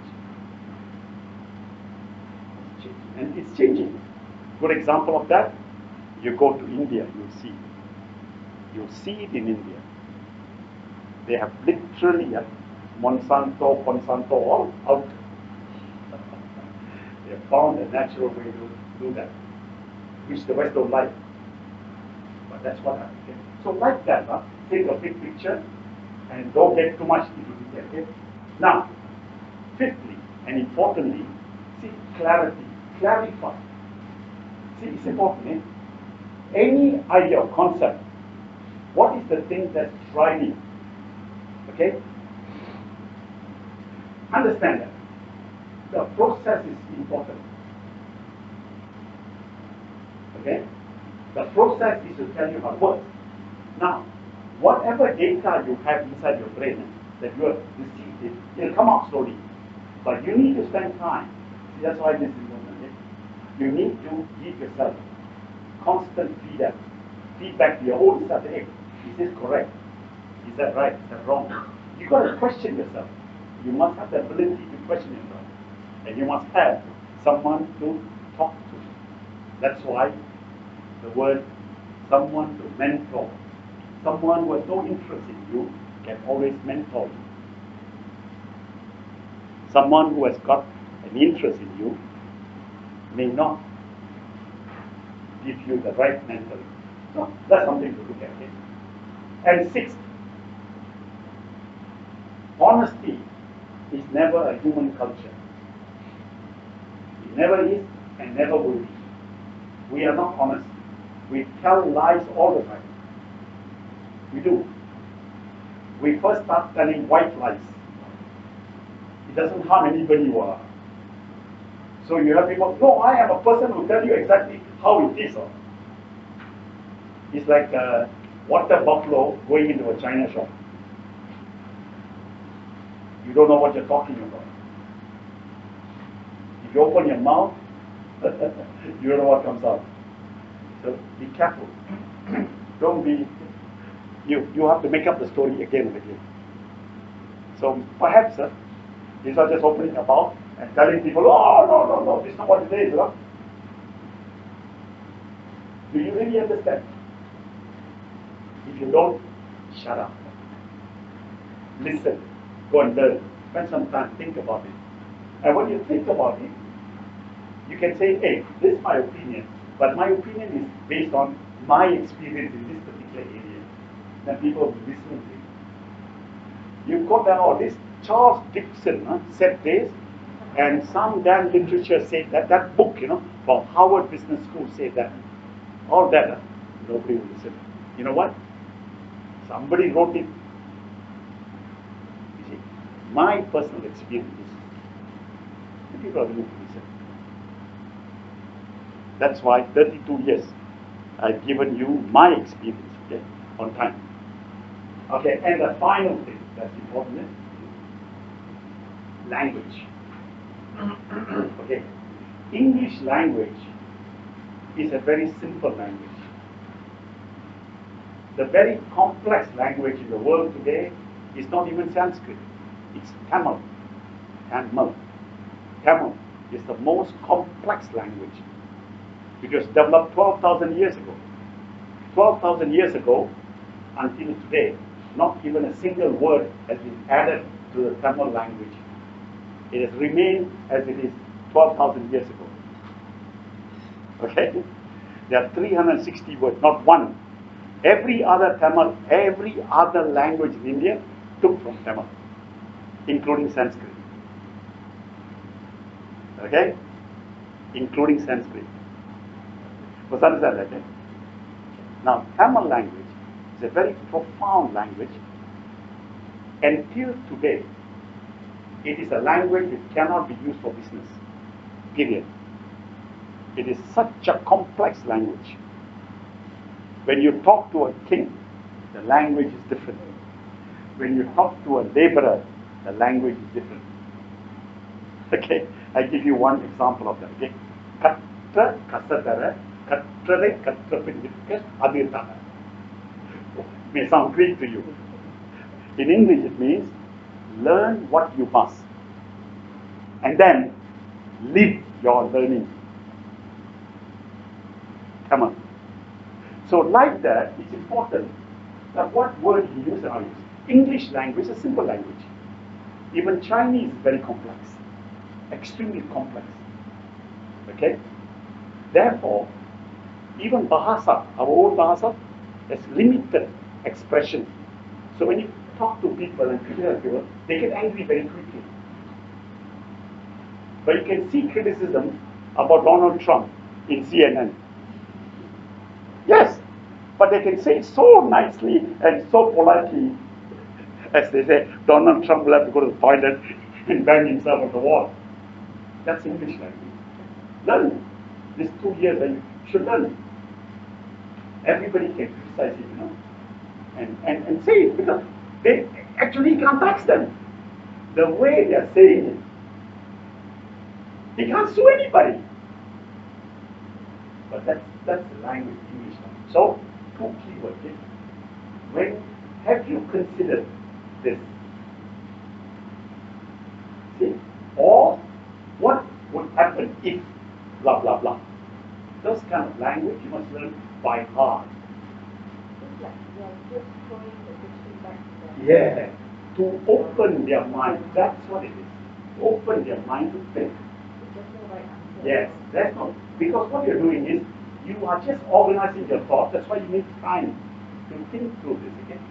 A: And it's changing. Good example of that, you go to India, you'll see. You'll see it in India. They have literally Monsanto, all out. They have found a natural way to do that, which the West don't like. But that's what happens. Okay? So like that, take a big picture and don't get too much into detail. Okay? Now, fifthly and importantly, see clarity. Clarify. See, it's important. Eh? Any idea or concept, what is the thing that's driving? Okay? Understand that. the process is important. Okay? The process is to tell you how it works. Now, whatever data you have inside your brain that you have received, it'll come out slowly. But you need to spend time. See, that's why this is important. Okay? You need to give yourself constant feedback to your own self. Hey, is this correct? Is that right? Is that wrong? You've got to question yourself. You must have the ability to question yourself. And you must have someone to talk to. That's why the word someone to mentor. Someone who has no interest in you can always mentor you. Someone who has got an interest in you may not give you the right mentoring. So that's something to look at. Okay? And sixth, honesty is never a human culture. It never is and never will be. We are not honest. We tell lies all the time. We do. We first start telling white lies. It doesn't harm anybody you are. So you have people, no, I am a person who tell you exactly how it is. It's like a water buffalo going into a China shop. You don't know what you're talking about. If you open your mouth, you don't know what comes out. So be careful. Don't be, you have to make up the story again and again. So perhaps it's not just opening your mouth and telling people, oh, no, this is not what it is. Do you really understand? If you don't, shut up. Listen. Go and learn. Spend some time, think about it. And when you think about it, you can say, hey, this is my opinion, but my opinion is based on my experience in this particular area. Then people will be listening to you. You quote that, oh, this Charles Dickson said this, and some damn literature said that, that book, from Harvard Business School said that. All that, nobody will listen. You know what? Somebody wrote it. You see, my personal experience is, people are willing to listen. That's why 32 years I've given you my experience, okay, on time. Okay, and the final thing that's important is language. Okay, English language is a very simple language. The very complex language in the world today is not even Sanskrit. It's Tamil. Tamil is the most complex language. It was developed 12,000 years ago. 12,000 years ago, until today, not even a single word has been added to the Tamil language. It has remained as it is 12,000 years ago. Okay? There are 360 words, not one. Every other Tamil, every other language in India took from Tamil, including Sanskrit. Okay? Including Sanskrit. Was understand that? Okay? Now, Tamil language is a very profound language. Until today, it is a language that cannot be used for business. Period. It is such a complex language. When you talk to a king, the language is different. When you talk to a laborer, the language is different. Okay, I give you one example of that. Okay, katra kasatara, katrade katrapindikka adirtana. May sound Greek to you. In English, it means learn what you must, and then live your learning. Come on. So like that, it's important that what word you use and how you use. English language is a simple language. Even Chinese is very complex, extremely complex. Okay? Therefore, even Bahasa, our own Bahasa, has limited expression. So when you talk to people and criticize people, they get angry very quickly. But you can see criticism about Donald Trump in CNN. Yes, but they can say it so nicely and so politely, as they say, Donald Trump will have to go to the toilet and bang himself on the wall. That's English language. Learn it. These 2 years, and you should learn it. Everybody can criticize it, and say it, because they actually can't tax them. The way they are saying it, they can't sue anybody. But that's the language, English language. So, 2 keywords. Okay? When have you considered this? See? Or what would happen if blah blah blah. Those kind of language you must learn by heart.
C: It's like they're just throwing the question back to them.
A: Yeah. To open their mind. That's what it is. Open their mind to think.
C: There's no right answer.
A: Yes, that's not, because what you're doing is you are just organizing your thoughts. That's why you need time to think through this again.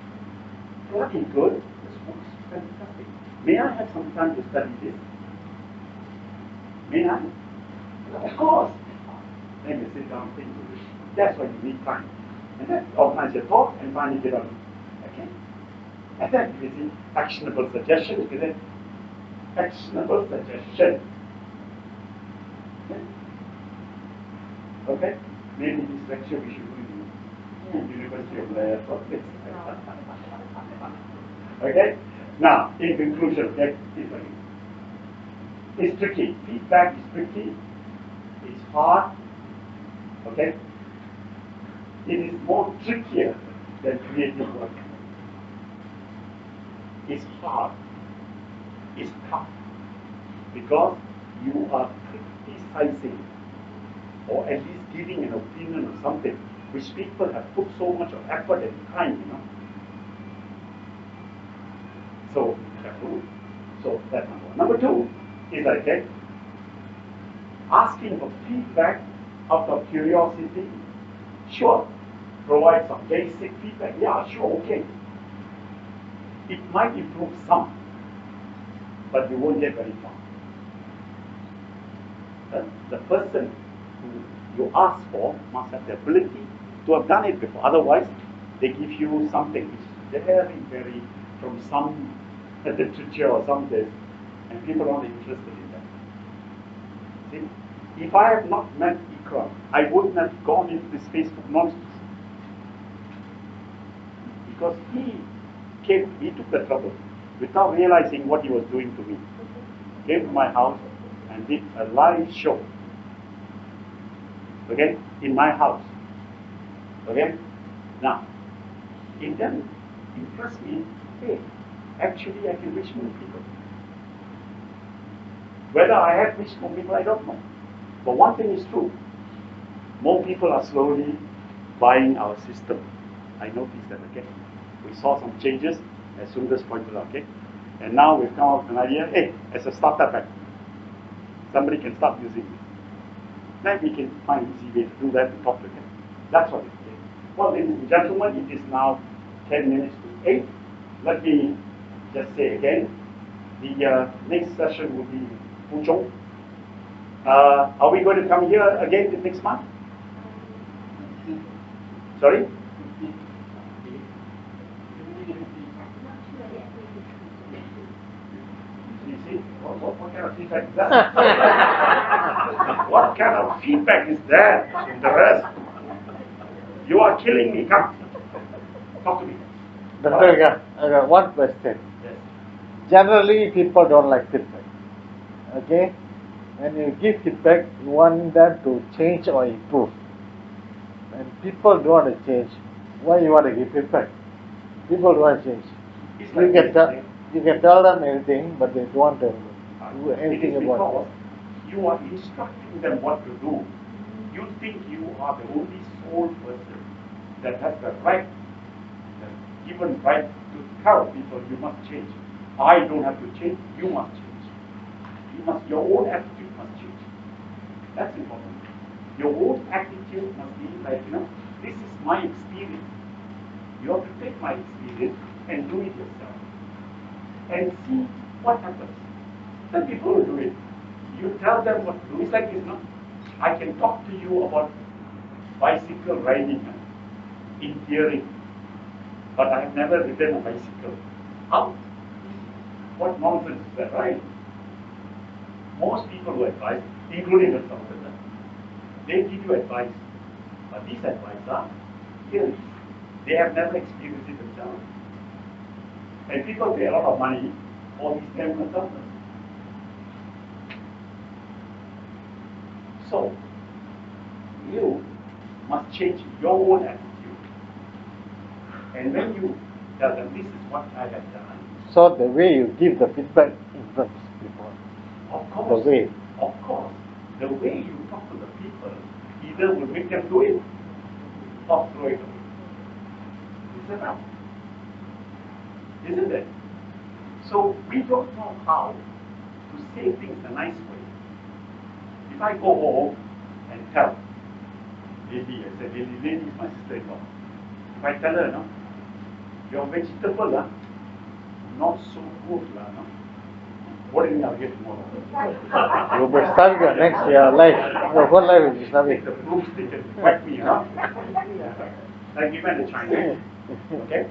A: Bloody good. This book's fantastic. May I have some time to study this? May I? Of course. Then you sit down and think through this. That's why you need time. And then organize your thoughts and finally get on. Okay? And then you see actionable suggestions. You get actionable suggestion. Okay? Maybe this lecture we should do in the University of Malaya. Okay? Now, in conclusion, okay, it's tricky. Feedback is tricky. It's hard. Okay? It is more trickier than creative work. It's hard. It's tough. Because you are criticizing, or at least giving an opinion on something which people have put so much of effort and time, So, careful. So, that's number one. Number two is like, okay, asking for feedback out of curiosity. Sure, provide some basic feedback. Yeah, sure, okay. It might improve some, but you won't get very far. The person who you ask for must have the ability to have done it before. Otherwise, they give you something which is very, very, from some literature or something, and people are not interested in that. See, if I had not met Ikram, I wouldn't have gone into this Facebook nonsense. Because he took the trouble without realizing what he was doing to me. Came to my house and did a live show. Okay? In my house. Okay? Now, it then impressed me, hey, actually I can reach more people. Whether I have reached more people, I don't know. But one thing is true. More people are slowly buying our system. I noticed that, okay? We saw some changes, as Sundas pointed out, okay? And now we've come up with an idea, hey, as a startup app, somebody can start using it. Then we can find an easy way to do that and talk to them. That's what it is. Well, ladies and gentlemen, it is now 10 minutes to 8. Let me just say again, the next session will be in Puchong. Are we going to come here again next month? Sorry? You see, what kind of feedback is that? What kind of feedback is that in the rest? You are killing me. Come. Talk to me.
B: Dr. Venga, I got one question.
A: Yes.
B: Generally, people don't like feedback. Okay? When you give feedback, you want them to change or improve. And people don't want to change. Why you want to give feedback? People don't want to change.
A: It's
B: You
A: like
B: can, you can tell them anything, but they don't want to do anything about it.
A: You are instructing them what to do. You think you are the only sole person that has the right, the given right to tell people you must change. I don't have to change, you must change. Your own attitude must change. That's important. Your own attitude must be like, this is my experience. You have to take my experience and do it yourself. And see what happens. Then people will do it. You tell them what to do. It's like this, I can talk to you about bicycle riding in theory, but I have never ridden a bicycle. How? What nonsense is that, right? most people who advise, including some of them, they give you advice. But these advice are theories. They have never experienced it themselves. And people pay a lot of money for these damn consultants. So, you must change your own attitude. And when you tell them, this is what I have done.
B: So the way you give the feedback influences people.
A: Of course.
B: The way.
A: Of course. The way you talk to the people either will make them do it or throw it away. Is it right? Isn't it? So we don't know how to say things a nice way. If I go home and tell Lady, I said, Lady is my sister-in-law. If I tell her, no, your vegetable, not so good, no. What do you mean I'll get tomorrow?
B: You will starve your next year life. Your whole life will be starving.
A: Take the broomstick and whack me, huh? Like we went to China. Okay?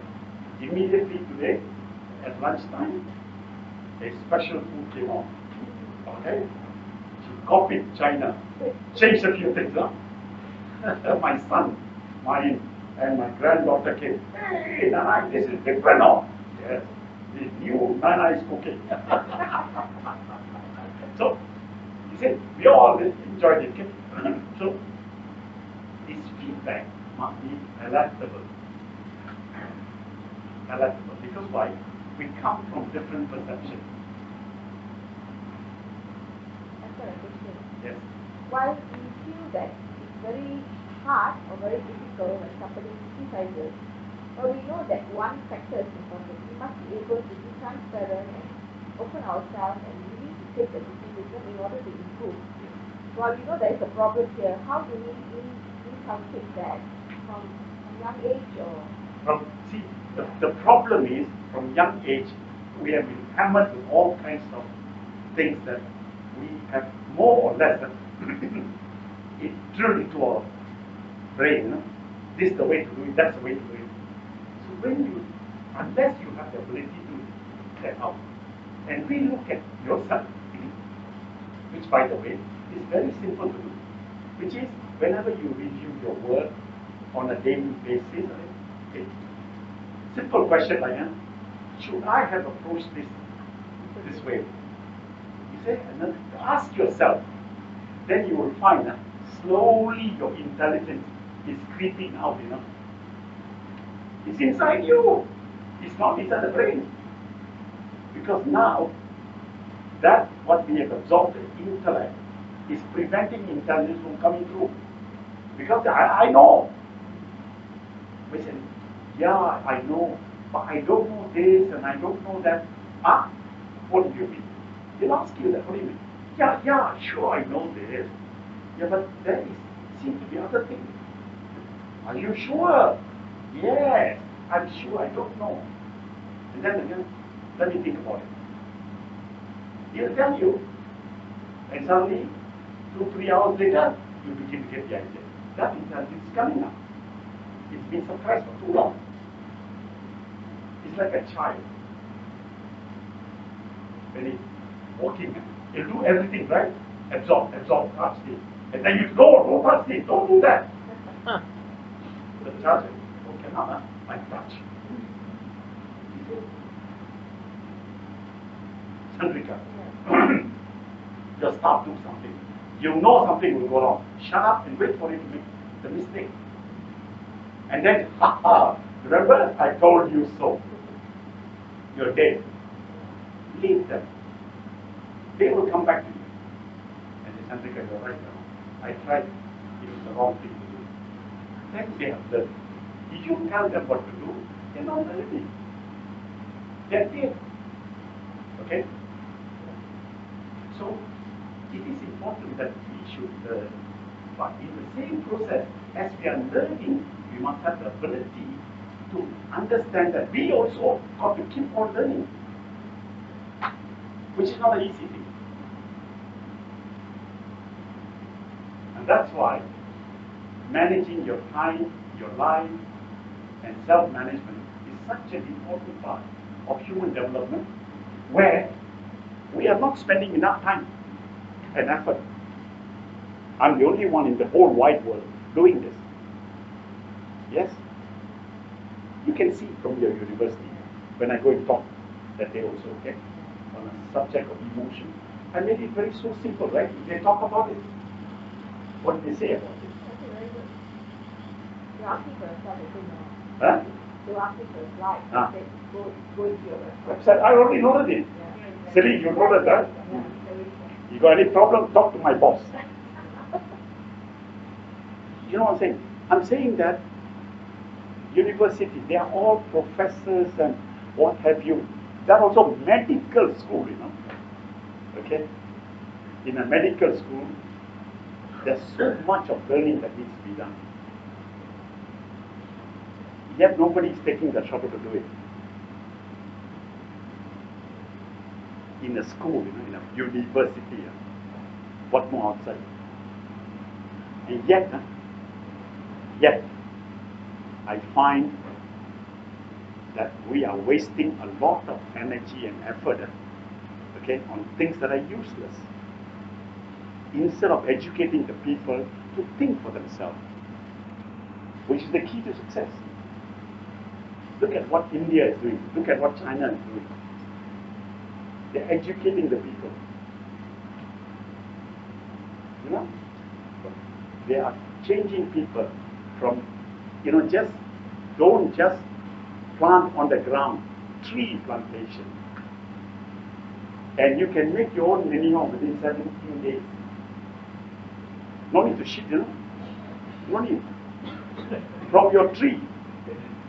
A: Immediately today, at lunchtime, a special food came on. Okay? She copied China, changed a few things up. My son, mine, and my granddaughter came. Hey, Nana, this is different now. Yes, this new Nana is cooking. So, he said, we all enjoyed it. So, this feedback must be palatable. Palatable. Because why? We come from different perceptions.
C: I've got a question.
A: Yes.
C: While we feel that it's very hard or very difficult when somebody criticizes, but we know that one factor is important. We must be able to be transparent and open ourselves and really take the criticism in order to improve. While we know there is a problem here, how do we inculcate that from a young age or?
A: See, the problem is, from young age, we have been hammered with all kinds of things that we have more or less it drilled into our brain. You know? This is the way to do it, that's the way to do it. So when you, unless you have the ability to get out, and we look at yourself, which by the way, is very simple to do, which is whenever you review your work on a daily basis, okay, simple question like, should I have approached this way? You say, and then ask yourself, then you will find slowly your intelligence is creeping out, you know. It's inside you. It's not inside the brain. Because now, that what we have absorbed, the intellect, is preventing intelligence from coming through. Because I know. We say, yeah, I know, but I don't know this and I don't know that. Ah, what do you mean? They'll ask you that, what do you mean? Yeah, sure, I know this. Yeah, but there seem to be other things. Are you sure? Yes, I'm sure, I don't know. And then again, let me think about it. He'll tell you. And suddenly, 2-3 hours later, you begin to get the idea. That intelligence is coming up. It's been suppressed for too long. It's like a child. When he's walking, he'll do everything, right? Absorb, touch this. And then you don't touch this, don't do that. The child says, oh, cannot, I touch. You see? Chandrika, your staff do something. You know something will go wrong. Shut up and wait for it to make the mistake. And then, remember, I told you so. You're dead. Leave them. They will come back to you. And they say, Chandrika, you're right now. I tried. It was the wrong thing to do. Then they have learned. If you tell them what to do, they're not learning. They're dead. Okay? So, it is important that we should learn. But in the same process, as we are learning, we must have the ability to understand that we also got to keep on learning, which is not an easy thing. And that's why managing your time, your life, and self-management is such an important part of human development, where we are not spending enough time. and effort. I'm the only one in the whole wide world doing this. Yes? You can see from your university when I go and talk that day also, okay? On a subject of emotion. I made it very so simple, right? They talk about it. What do they say about it?
C: Okay, very good. You ask me for a slide, I say no.
A: Huh?
C: You ask me for a slide,
A: Ah.
C: I say go into your website.
A: Website, I already noted it.
C: Yeah.
A: Silly, you know that, huh?
C: Yeah, very good.
A: You got any problem, talk to my boss. You know what I'm saying? I'm saying that universities, they are all professors and what have you. They're also medical school, you know. Okay? In a medical school, there's so much of learning that needs to be done. Yet nobody is taking the trouble to do it. In a school, you know, in a university, what more outside? And yet, I find that we are wasting a lot of energy and effort, okay, on things that are useless. Instead of educating the people to think for themselves, which is the key to success. Look at what India is doing. Look at what China is doing. They're educating the people. You know? They are changing people from, you know, don't just plant on the ground, tree plantation. And you can make your own manure within 17 days. No need to shit, you know? No need. From your tree,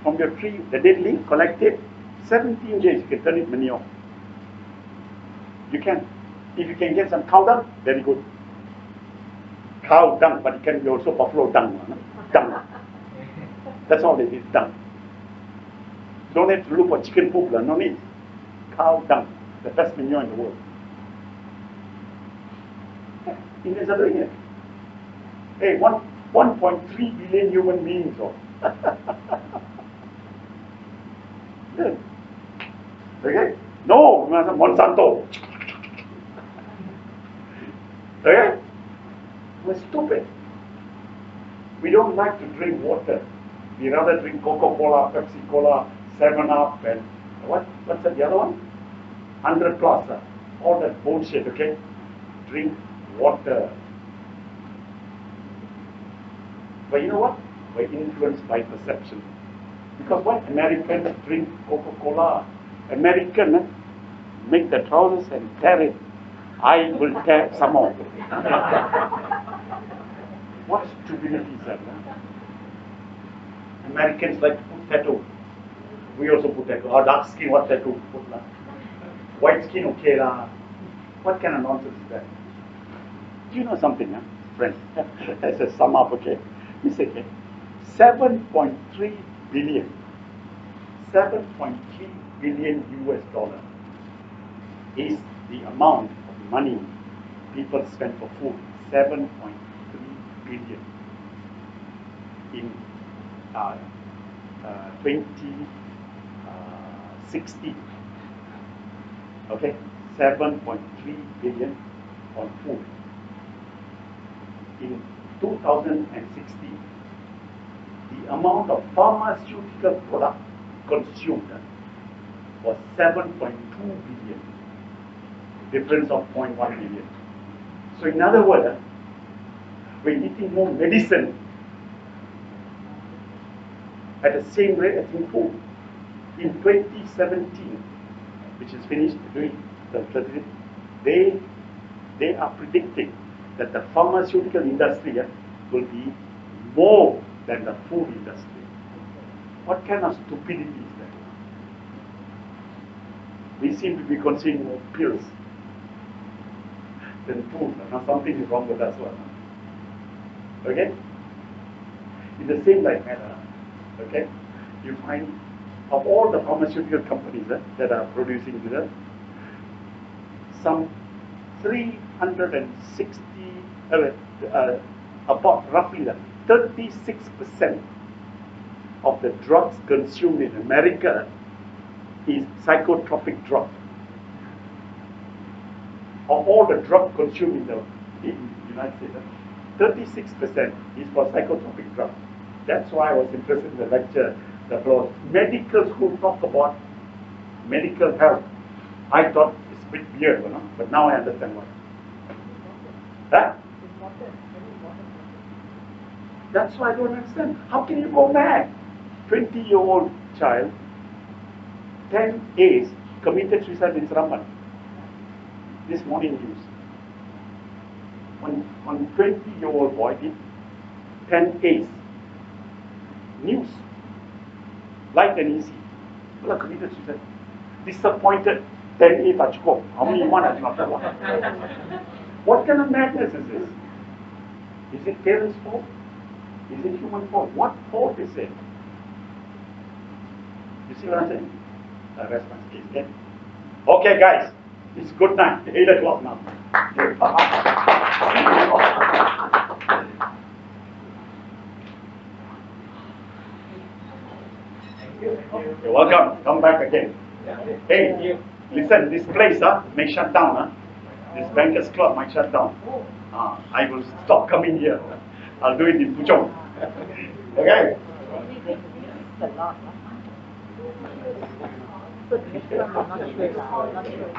A: the dead leaf, collect it, 17 days you can turn it manure. You can. If you can get some cow dung, very good. Cow dung, but it can be also buffalo dung. Dung. That's all it is, dung. Don't have to look for chicken poop, no need. Cow dung, the best manure in the world. Indians are doing it. Hey, 1.3 billion human beings. Oh. Good. Okay? No, Monsanto. Okay? We're stupid. We don't like to drink water. We rather drink Coca-Cola, Pepsi-Cola, 7-Up, and what's that, the other one? 100 plus. All that bullshit, okay? Drink water. But you know what? We're influenced by perception. Because when Americans drink Coca-Cola, Americans make the trousers and tear it. I will tear some more. What stupidity is that? Americans like to put tattoo. We also put tattoo. Our dark skin, what tattoo? Put lah. White skin, okay lah. What kind of nonsense is that? Do you know something, friend? As a sum up, okay? You say, okay, 7.3 billion. 7.3 billion US dollar is the amount of money people spend for food. 7.3 billion in 2060. Okay, 7.3 billion on food. In 2016, the amount of pharmaceutical product consumed was 7.2 billion, difference of 0.1 billion. So in other words, we're eating more medicine at the same rate as in food. In 2017, which is finished doing the statistic, they are predicting that the pharmaceutical industry will be more than the food industry. What kind of stupidity is that? We seem to be consuming more pills than food. Now something is wrong with us. Okay? In the same like manner, okay, you find of all the pharmaceutical companies that are producing this, some 360, about roughly 36% of the drugs consumed in America is psychotropic drug. of all the drug consumed in the United States, 36% is for psychotropic drugs. That's why I was interested in the lecture. The medicals who talk about medical health, I thought it's a bit weird, but now I understand why. Huh? That's why I don't understand. How can you go mad? 20-year-old child, 10 A's, committed suicide in Seraman. This morning news. One 20-year-old boy did 10 A's. News. Light and easy. Well, committed suicide. Disappointed, 10 A tak cukup. How many want I not want? What kind of madness is this? Is it parents' fault? Is it human fault? What fault is it? You see what I'm saying? I rest my case. Okay? Okay, guys. It's good night. 8 o'clock now. You're welcome. Come back again. Hey, listen, this place may shut down. This Bankers Club might shut down. I will stop coming here. I'll do it in Puchong. Okay?
C: A lot. So this one I'm not sure.